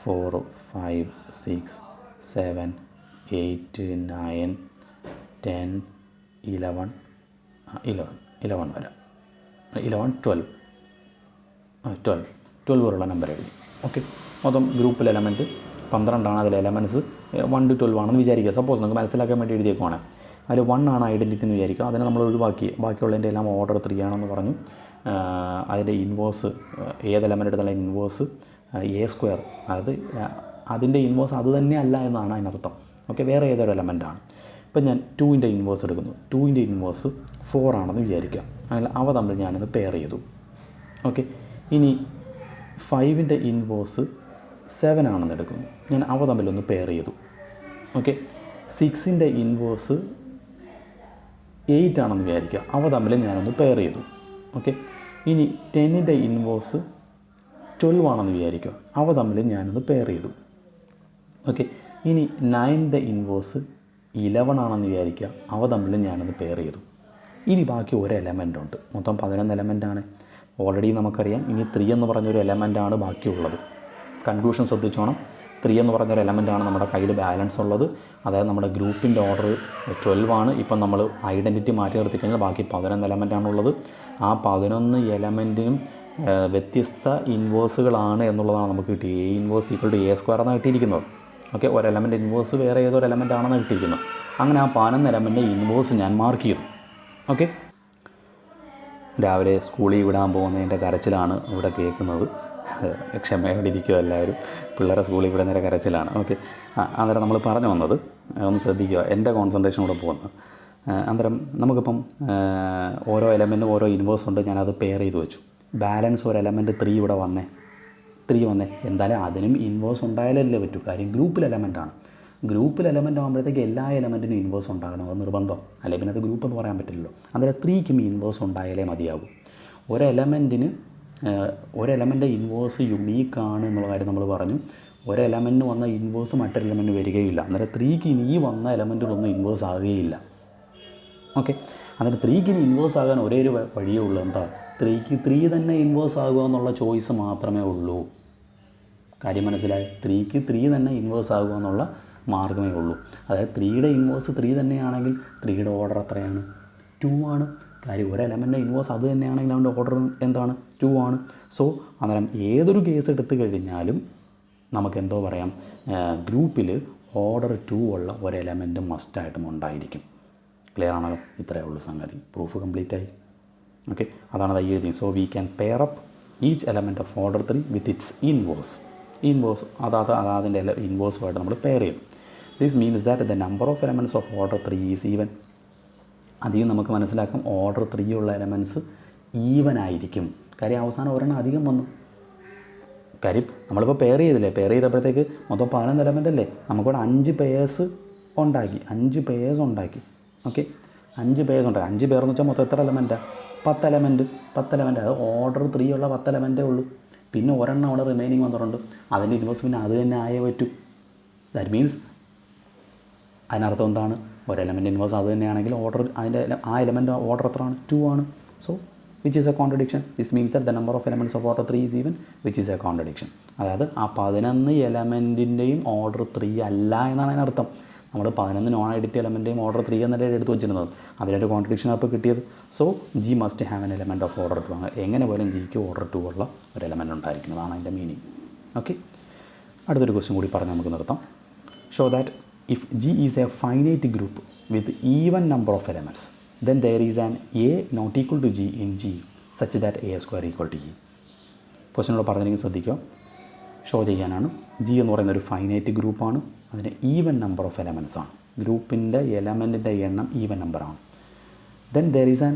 4 5 6 7 8 9 10 11 വരെ 11 12 വരെയുള്ള നമ്പർ എഴുതി. ഓക്കെ, മൊത്തം ഗ്രൂപ്പിൽ എലമെൻറ്റ് 12 ആണ്. അതിൽ എലമെൻറ്റ്സ് 1 to 12 ആണെന്ന് വിചാരിക്കുക. സപ്പോസ് നമുക്ക് മനസ്സിലാക്കാൻ വേണ്ടി എഴുതിയേക്കുവാണ്. അതിൽ 1 ആണ് ഐഡൻറ്റിറ്റി എന്ന് വിചാരിക്കുക. അതിനെ നമ്മൾ ഒഴിവാക്കി, ബാക്കിയുള്ളതിൻ്റെ എല്ലാം ഓർഡർ 3 ആണെന്ന് പറഞ്ഞു. അതിൻ്റെ ഇൻവേഴ്സ് ഏത് എലമെൻ്റ് എടുത്താലും ഇൻവേഴ്സ് A², അതായത് അതിൻ്റെ ഇൻവേഴ്സ് അത് തന്നെ അല്ല എന്നാണ് അതിനർത്ഥം. ഓക്കെ, വേറെ ഏതൊരു എലമെൻ്റാണ്. ഇപ്പം ഞാൻ 2ൻ്റെ ഇൻവേഴ്സ് എടുക്കുന്നു. 2ൻ്റെ ഇൻവേഴ്സ് 4 ആണെന്ന് വിചാരിക്കുക. അങ്ങനെ അവ തമ്മിൽ ഞാനത് പെയർ ചെയ്തു. ഓക്കെ, ഇനി 5ൻ്റെ ഇൻവേഴ്സ് 7 ആണെന്ന് എടുക്കുന്നു. ഞാൻ അവ തമ്മിലൊന്ന് പെയർ ചെയ്തു. ഓക്കെ, 6ൻ്റെ ഇൻവേഴ്സ് 8 ആണെന്ന് വിചാരിക്കുക. അവ തമ്മിൽ ഞാനൊന്ന് പെയർ ചെയ്തു. ഓക്കെ, ഇനി 10ൻ്റെ ഇൻവേഴ്സ് 12 ആണെന്ന് വിചാരിക്കുക. അവ തമ്മിൽ ഞാനൊന്ന് പെയർ ചെയ്തു. ഓക്കെ, ഇനി 9ൻ്റെ ഇൻവേഴ്സ് 11 ആണെന്ന് വിചാരിക്കുക. അവ തമ്മിൽ ഞാനൊന്ന് പെയർ ചെയ്തു. ഇനി ബാക്കി ഒരു എലമെൻ്റ് ഉണ്ട്. മൊത്തം 11 എലമെൻ്റാണ്. ഓൾറെഡി നമുക്കറിയാം ഇനി 3 എന്ന് പറഞ്ഞൊരു എലമെൻ്റാണ് ബാക്കിയുള്ളത്. കൺക്ലൂഷൻ ശ്രദ്ധിച്ചോണം. 3 എന്ന് പറഞ്ഞൊരു എലമെൻ്റാണ് നമ്മുടെ കയ്യിൽ ബാലൻസ് ഉള്ളത്. അതായത് നമ്മുടെ ഗ്രൂപ്പിൻ്റെ ഓർഡർ 12 ആണ്. ഇപ്പം നമ്മൾ ഐഡൻറ്റിറ്റി മാറ്റി നിർത്തി കഴിഞ്ഞാൽ ബാക്കി 11 എലമെൻ്റാണുള്ളത്. ആ 11 എലമെൻറ്റിനും വ്യത്യസ്ത ഇൻവേഴ്സുകളാണ് എന്നുള്ളതാണ് നമുക്ക് കിട്ടിയത്. A ഇൻവേഴ്സ് = A² എന്നാണ് കിട്ടിയിരിക്കുന്നത്. ഓക്കെ, ഒരു എലമെൻ്റ് ഇൻവേഴ്സ് വേറെ ഏതൊരു എലമെൻ്റ് ആണെന്ന് കിട്ടിയിരിക്കുന്നത്. അങ്ങനെ ആ 11 എലമെൻ്റ് ഇൻവേഴ്സ് ഞാൻ മാർക്ക് ചെയ്തു. ഓക്കെ, രാവിലെ സ്കൂളിൽ വിടാൻ പോകുന്നതിൻ്റെ കരച്ചിലാണ് ഇവിടെ കേൾക്കുന്നത്. ക്ഷമയോടെ ഇരിക്കുക എല്ലാവരും. പിള്ളേരെ സ്കൂളിൽ വിടുന്നതിൻ്റെ കരച്ചിലാണ്. ഓക്കെ, അന്നേരം നമ്മൾ പറഞ്ഞു വന്നത് ഒന്ന് ശ്രദ്ധിക്കുക, എൻ്റെ കോൺസെൻട്രേഷൻ കൂടെ പോകുന്നത്. അന്നേരം നമുക്കിപ്പം ഓരോ എലമെൻറ്റും ഓരോ ഇൻവേഴ്സ് ഉണ്ട്. ഞാനത് പെയർ ചെയ്ത് വെച്ചു. ബാലൻസ് ഒരു എലമെൻറ്റ് 3 ഇവിടെ വന്നേ. എന്തായാലും അതിനും ഇൻവേഴ്സ് ഉണ്ടായാലല്ലേ പറ്റൂ. കാര്യം ഗ്രൂപ്പിൽ എലമെൻ്റാണ്. ഗ്രൂപ്പിൽ എലമെൻ്റ് ആകുമ്പോഴത്തേക്ക് എല്ലാ എലമെൻറ്റിനും ഇൻവേഴ്സ് ഉണ്ടാകണം. അത് നിർബന്ധം. അല്ലെങ്കിൽ പിന്നെ അത് ഗ്രൂപ്പ് എന്ന് പറയാൻ പറ്റില്ലല്ലോ. അന്നേരം 3ക്കും ഇൻവേഴ്സ് ഉണ്ടായാലേ മതിയാകും. ഒരു എലമെൻ്റ് ഇൻവേഴ്സ് യുണീക്കാണ് എന്നുള്ള കാര്യം നമ്മൾ പറഞ്ഞു. ഒരു എലമെൻറ്റിന് വന്ന ഇൻവേഴ്സ് മറ്റൊരു എലമെൻറ്റ് വരികയില്ല. അന്നേരം 3ക്ക് ഇനി ഈ വന്ന എലമെൻറ്റുകളൊന്നും ഇൻവേഴ്സ് ആകുകയില്ല. ഓക്കെ, അന്നേരം 3ക്ക് ഇനി ഇൻവേഴ്സ് ആകാൻ ഒരേ ഒരു വഴിയേ ഉള്ളൂ. എന്താ? 3ക്ക് 3 തന്നെ ഇൻവേഴ്സ് ആകുക എന്നുള്ള ചോയ്സ് മാത്രമേ ഉള്ളൂ. കാര്യം മനസ്സിലായി? 3ക്ക് 3 തന്നെ ഇൻവേഴ്സ് ആകുക എന്നുള്ള മാർഗ്ഗമേ ഉള്ളൂ. അതായത് 3യുടെ ഇൻവേഴ്സ് 3 തന്നെയാണെങ്കിൽ 3യുടെ ഓർഡർ എത്രയാണ്? 2 ആണ്. കാര്യം ഒരു എലമെൻ്റ് ഇൻവേഴ്സ് അത് തന്നെയാണെങ്കിൽ അവൻ്റെ ഓർഡർ എന്താണ്? 2 ആണ്. സോ അന്നേരം ഏതൊരു കേസ് എടുത്തു കഴിഞ്ഞാലും നമുക്ക് എന്തോ പറയാം, ഗ്രൂപ്പിൽ ഓർഡർ 2 ഉള്ള ഒരു എലമെൻറ്റ് മസ്റ്റായിട്ടും ഉണ്ടായിരിക്കും. ക്ലിയർ ആണല്ലോ? ഇത്രയേ ഉള്ളൂ സംഗതി. പ്രൂഫ് കംപ്ലീറ്റ് ആയി. ഓക്കെ, അതാണ് അത് എഴുതി. So we can pair up each element of order 3 with its inverse. അതിൻ്റെ ഇൻവേഴ്സുമായിട്ട് നമ്മൾ പെയർ ചെയ്തു. This means that the number of elements of order 3 is even. അധികം നമുക്ക് മനസ്സിലാക്കാം, ഓർഡർ 3 ഉള്ള എലമെൻറ്റ്സ് ഈവൻ ആയിരിക്കും. കാര്യം അവസാനം ഒരെണ്ണം അധികം വന്നു. കാര്യം നമ്മളിപ്പോൾ പെയർ ചെയ്തപ്പോഴത്തേക്ക് മൊത്തം 11 എലമെൻ്റ് അല്ലേ. നമുക്കിവിടെ 5 പേഴ്സ് ഉണ്ടാക്കി. ഓക്കെ, 5 പേഴ്സ് ഉണ്ടാക്കി. 5 പേർ എന്ന് വെച്ചാൽ മൊത്തം എത്ര എലമെൻറ്റാണ്? 10 എലമെൻറ്റ്. അത് ഓർഡർ 3 ഉള്ള 10 എലമെൻറ്റേ ഉള്ളൂ. പിന്നെ ഒരെണ്ണം അവിടെ റിമൈനിങ് വന്നിട്ടുണ്ട്. അതിൻ്റെ ഇൻവേഴ്സ് പിന്നെ അത് തന്നെ ആയേ പറ്റൂ. ദാറ്റ് മീൻസ് അതിനർത്ഥം എന്താണ്? ഒരു എലമെൻറ്റ് ഇൻവേഴ്സ് അത് തന്നെയാണെങ്കിൽ ഓർഡർ ആ എലമെൻറ്റ് ഓർഡർ എത്രയാണ്? 2 ആണ്. So which is A contradiction. This means that the number of elements of order 3 is even, which is A contradiction. അതായത് ആ 11 എലമെൻറ്റിൻ്റെയും ഓർഡർ 3 അല്ല എന്നാണ് അതിനർത്ഥം. നമ്മൾ 11 നോൺ ഐഡൻറ്റിറ്റി എലമെൻറ്റേയും ഓർഡർ 3 എന്നല്ലേ എടുത്ത് വെച്ചിരുന്നത്. അതിലൊരു കോൺട്രഡിക്ഷൻ അപ്പോൾ കിട്ടിയത്. So G must have an element of order 2. എങ്ങനെ പോലും ജിക്ക് ഓർഡർ 2 ഉള്ള ഒരു എലമെൻറ്റ് ഉണ്ടായിരിക്കുന്നതാണ് അതിൻ്റെ മീനിങ്. ഓക്കെ, അടുത്തൊരു ക്വസ്റ്റ്യൻ കൂടി പറഞ്ഞ് നമുക്ക് നിർത്താം. Show that if G is A finite group with even number of elements, then there is an A not equal to G in G such that A² equal to E. ക്വസ്റ്റ്യനോട് പറഞ്ഞിരിക്കും, ശ്രദ്ധിക്കുക. Show ചെയ്യാനാണ്. G എന്ന് പറയുന്ന ഒരു finite ഗ്രൂപ്പാണ്. അതിന് even number of elements ആണ്. ഗ്രൂപ്പിൻ്റെ എലമെൻറ്റിൻ്റെ എണ്ണം ഈവൻ നമ്പറാണ്. Then there is an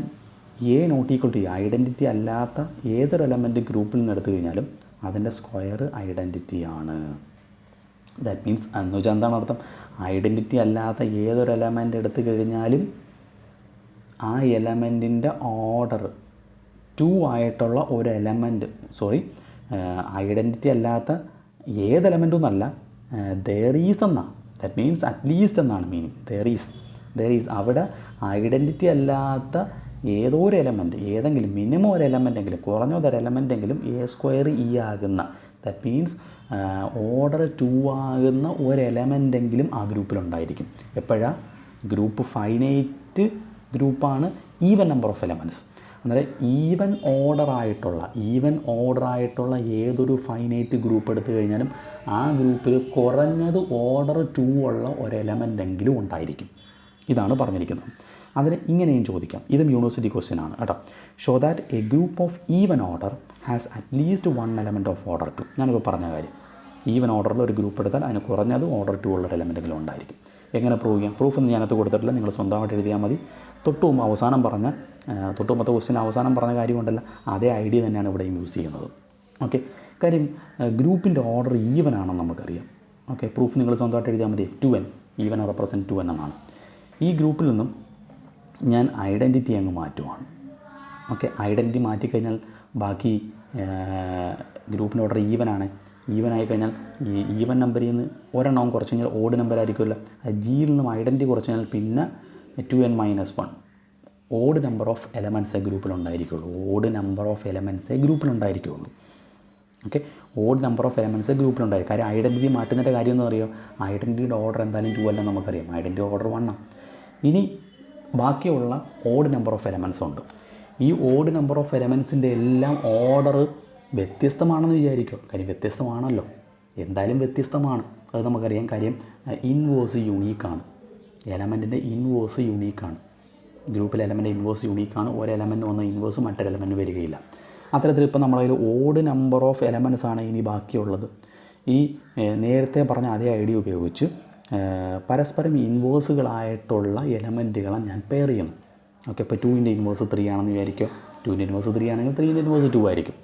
A not equal to A. Identity അല്ലാത്ത ഏതൊരു എലമെൻറ്റ് ഗ്രൂപ്പിൽ നിന്ന് എടുത്തു കഴിഞ്ഞാലും അതിൻ്റെ സ്ക്വയർ ഐഡൻറ്റിറ്റിയാണ്. ദാറ്റ് മീൻസ് എന്ന് വെച്ചാൽ എന്താണ് അർത്ഥം? ഐഡൻറ്റിറ്റി അല്ലാത്ത ഏതൊരു എലമെൻറ്റ് എടുത്തു കഴിഞ്ഞാലും ആ എലമെൻറ്റിൻ്റെ ഓർഡർ 2 ആയിട്ടുള്ള ഒരു എലമെൻറ്റ്, ഐഡൻറ്റിറ്റി അല്ലാത്ത ഏത് എലമെൻറ്റും എന്നല്ല, ദർ ഈസ് എന്നാണ്. ദാറ്റ് മീൻസ് അറ്റ്ലീസ്റ്റ് എന്നാണ് മീനിങ്. ദർ ഈസ് അവിടെ ഐഡൻറ്റിറ്റി അല്ലാത്ത ഏതോ ഒരു എലമെൻറ്റ്, ഏതെങ്കിലും മിനിമം ഒരു എലമെൻറ്റെങ്കിലും, കുറഞ്ഞതൊരു എലമെൻറ്റെങ്കിലും A²E ആകുന്ന, ദാറ്റ് മീൻസ് ഓർഡർ 2 ആകുന്ന ഒരു എലമെൻറ്റെങ്കിലും ആ ഗ്രൂപ്പിലുണ്ടായിരിക്കും. എപ്പോഴാണ്? ഗ്രൂപ്പ് ഫൈനൈറ്റ് ഗ്രൂപ്പാണ്, ഈവൻ നമ്പർ ഓഫ് എലമെൻറ്റ്സ്. അന്നേരം ഈവൻ ഓർഡർ ആയിട്ടുള്ള ഏതൊരു ഫൈനൈറ്റ് ഗ്രൂപ്പ് എടുത്തു കഴിഞ്ഞാലും ആ ഗ്രൂപ്പിൽ കുറഞ്ഞത് ഓർഡർ 2 ഉള്ള ഒരു എലമെൻറ്റെങ്കിലും ഉണ്ടായിരിക്കും. ഇതാണ് പറഞ്ഞിരിക്കുന്നത്. അതിന് ഇങ്ങനെയും ചോദിക്കാം. ഇതും യൂണിവേഴ്സിറ്റി ക്വസ്റ്റ്യൻ ആണ് കേട്ടോ. Show that A group of even order has at least 1 element of order 2. ഞാനിപ്പോൾ പറഞ്ഞ കാര്യം, ഈവൻ ഓർഡറിൽ ഒരു ഗ്രൂപ്പ് എടുത്താൽ അതിന് കുറഞ്ഞത് ഓർഡർ 2 ഉള്ള എലമെൻറ്റെങ്കിലും ഉണ്ടായിരിക്കും. എങ്ങനെ പ്രൂവ് ചെയ്യാം? പ്രൂഫൊന്നും ഞാനകത്ത് കൊടുത്തിട്ടില്ല, നിങ്ങൾ സ്വന്തമായിട്ട് എഴുതിയാൽ മതി. തൊട്ടുമുമ്പത്തെ ക്വസ്റ്റ്യൻ അവസാനം പറഞ്ഞ കാര്യമുണ്ടല്ലോ, അതേ ഐഡിയ തന്നെയാണ് ഇവിടെയും യൂസ് ചെയ്യുന്നത്. ഓക്കെ, കാര്യം ഗ്രൂപ്പിൻ്റെ ഓർഡർ ഈവൻ ആണെന്ന് നമുക്കറിയാം. ഓക്കെ, പ്രൂഫ് നിങ്ങൾ സ്വന്തമായിട്ട് എഴുതിയാൽ മതി. 2n, ഈവൻ റെപ്രസെൻറ്റ് 2n എന്നാണ്. ഈ ഗ്രൂപ്പിൽ നിന്നും ഞാൻ ഐഡൻറ്റിറ്റി അങ്ങ് മാറ്റുവാണ്. ഓക്കെ, ഐഡൻറ്റിറ്റി മാറ്റിക്കഴിഞ്ഞാൽ ബാക്കി ഗ്രൂപ്പിൻ്റെ ഓർഡർ ഈവൻ ആയിക്കഴിഞ്ഞാൽ ഈ ഈവൻ നമ്പറിൽ നിന്ന് ഒരെണ്ണവും കുറച്ച് കഴിഞ്ഞാൽ ഓഡ് നമ്പർ ആയിരിക്കുമല്ലോ. ജിയിൽ നിന്നും ഐഡൻറ്റിറ്റി കുറച്ച് കഴിഞ്ഞാൽ പിന്നെ 2n-1 ഓഡ് നമ്പർ ഓഫ് എലമെൻറ്റ്സേ ഗ്രൂപ്പിലുണ്ടായിരിക്കുള്ളൂ. ഓക്കെ, ഓഡ് നമ്പർ ഓഫ് എലമെൻറ്റ്സേ ഗ്രൂപ്പിലുണ്ടായിരിക്കും. കാര്യം ഐഡൻറ്റിറ്റി മാറ്റുന്നതിൻ്റെ കാര്യം എന്ന് പറയുമോ, ഐഡൻറ്റിറ്റിയുടെ ഓർഡർ എന്തായാലും 2 അല്ലെന്ന് നമുക്കറിയാം. ഐഡൻറ്റിറ്റി ഓർഡർ 1 ആണ്. ഇനി ബാക്കിയുള്ള ഓഡ് നമ്പർ ഓഫ് എലമെൻറ്റ്സ് ഉണ്ട്. ഈ ഓഡ് നമ്പർ ഓഫ് എലമെൻറ്റ്സിൻ്റെ എല്ലാം ഓർഡർ വ്യത്യസ്തമാണെന്ന് വിചാരിക്കും. കാര്യം വ്യത്യസ്തമാണല്ലോ, എന്തായാലും വ്യത്യസ്തമാണ്, അത് നമുക്കറിയാം. കാര്യം ഇൻവേഴ്സ് യൂണീക്കാണ്, എലമെൻറ്റിൻ്റെ ഇൻവേഴ്സ് യൂണീക്കാണ്. ഗ്രൂപ്പിലെ എലമെൻറ്റ് ഇൻവേഴ്സ് യൂണീക്കാണ്. ഒരു എലമെൻറ്റ് വന്ന ഇൻവേഴ്സ് മറ്റൊരു എലമെൻറ്റ് വരികയില്ല. അത്തരത്തിൽ ഇപ്പോൾ നമ്മളതിൽ ഓഡ് നമ്പർ ഓഫ് എലമെൻറ്റ്സ് ആണ് ഇനി ബാക്കിയുള്ളത്. ഈ നേരത്തെ പറഞ്ഞ അതേ ഐഡിയ ഉപയോഗിച്ച് പരസ്പരം ഇൻവേഴ്സുകളായിട്ടുള്ള എലമെൻറ്റുകളെ ഞാൻ പെയർ ചെയ്യുന്നു. ഓക്കെ, ഇപ്പോൾ 2ൻ്റെ ഇൻവേഴ്സ് 3 ആണെന്ന് വിചാരിക്കുക. 2ൻ്റെ ഇൻവേഴ്സ് 3 ആണെങ്കിൽ 3ൻ്റെ ഇൻവേഴ്സ് 2 ആയിരിക്കും.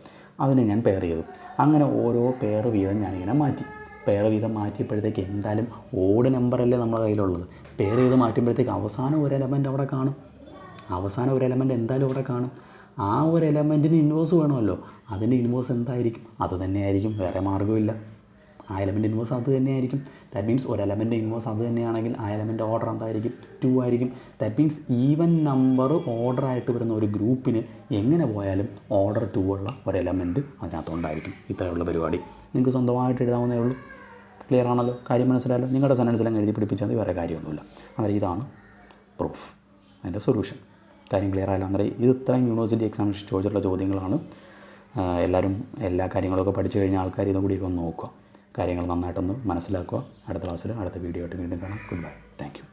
അതിനെ ഞാൻ പെയർ ചെയ്തു. അങ്ങനെ ഓരോ പെയർ വീതം ഞാനിങ്ങനെ മാറ്റിയപ്പോഴത്തേക്ക് എന്തായാലും ഓഡ് നമ്പറല്ലേ നമ്മുടെ കയ്യിലുള്ളത്. പെയർ ചെയ്ത് മാറ്റുമ്പോഴത്തേക്ക് അവസാനം ഒരു എലമെൻറ്റ് അവിടെ കാണും. എന്തായാലും അവിടെ കാണും. ആ ഒരു എലമെൻറ്റിന് ഇൻവേഴ്സ് വേണമല്ലോ. അതിൻ്റെ ഇൻവേഴ്സ് എന്തായിരിക്കും? അത് തന്നെയായിരിക്കും, വേറെ മാർഗ്ഗമില്ല. ആ എലമെൻറ്റ് ഇൻവേഴ്സ് അത് തന്നെയായിരിക്കും. ദാറ്റ് മീൻസ് ഒരു എലമെൻറ്റ് ഇൻവേഴ്സ് അത് തന്നെയാണെങ്കിൽ ആ എലമെൻറ്റ് ഓർഡർ എന്തായിരിക്കും? 2 ആയിരിക്കും. That means even number order ആയിട്ട് വരുന്ന ഒരു ഗ്രൂപ്പിന് എങ്ങനെ പോയാലും ഓർഡർ 2 ഉള്ള ഒരു എലമെൻറ്റ് അതിനകത്തുണ്ടായിരിക്കും. ഇത്രയുള്ള പരിപാടി നിങ്ങൾക്ക് സ്വന്തമായിട്ട് എഴുതാവുന്നേ ഉള്ളൂ. ക്ലിയർ ആണല്ലോ? കാര്യം മനസ്സിലായല്ലോ? നിങ്ങളുടെ സെൻറ്റൻസിലും എഴുതി പിടിപ്പിച്ചാൽ മതി, വേറെ കാര്യമൊന്നുമില്ല. അന്നേരം ഇതാണ് പ്രൂഫ്, അതിൻ്റെ സൊല്യൂഷൻ. കാര്യം ക്ലിയർ ആയല്ലോ? അന്നേരം ഇത് ഇത്രയും യൂണിവേഴ്സിറ്റി എക്സാമിനേഷൻ ചോദിച്ചിട്ടുള്ള ചോദ്യങ്ങളാണ്. എല്ലാവരും എല്ലാ കാര്യങ്ങളൊക്കെ പഠിച്ചു കഴിഞ്ഞ ആൾക്കാർ ഇതും കൂടിയൊക്കെ ഒന്ന് നോക്കുക, കാര്യങ്ങൾ നന്നായിട്ടൊന്ന് മനസ്സിലാക്കുക. അടുത്ത ക്ലാസ്സിൽ അടുത്ത വീഡിയോ ആയിട്ട് വീണ്ടും കാണാം. Good bye, thank you.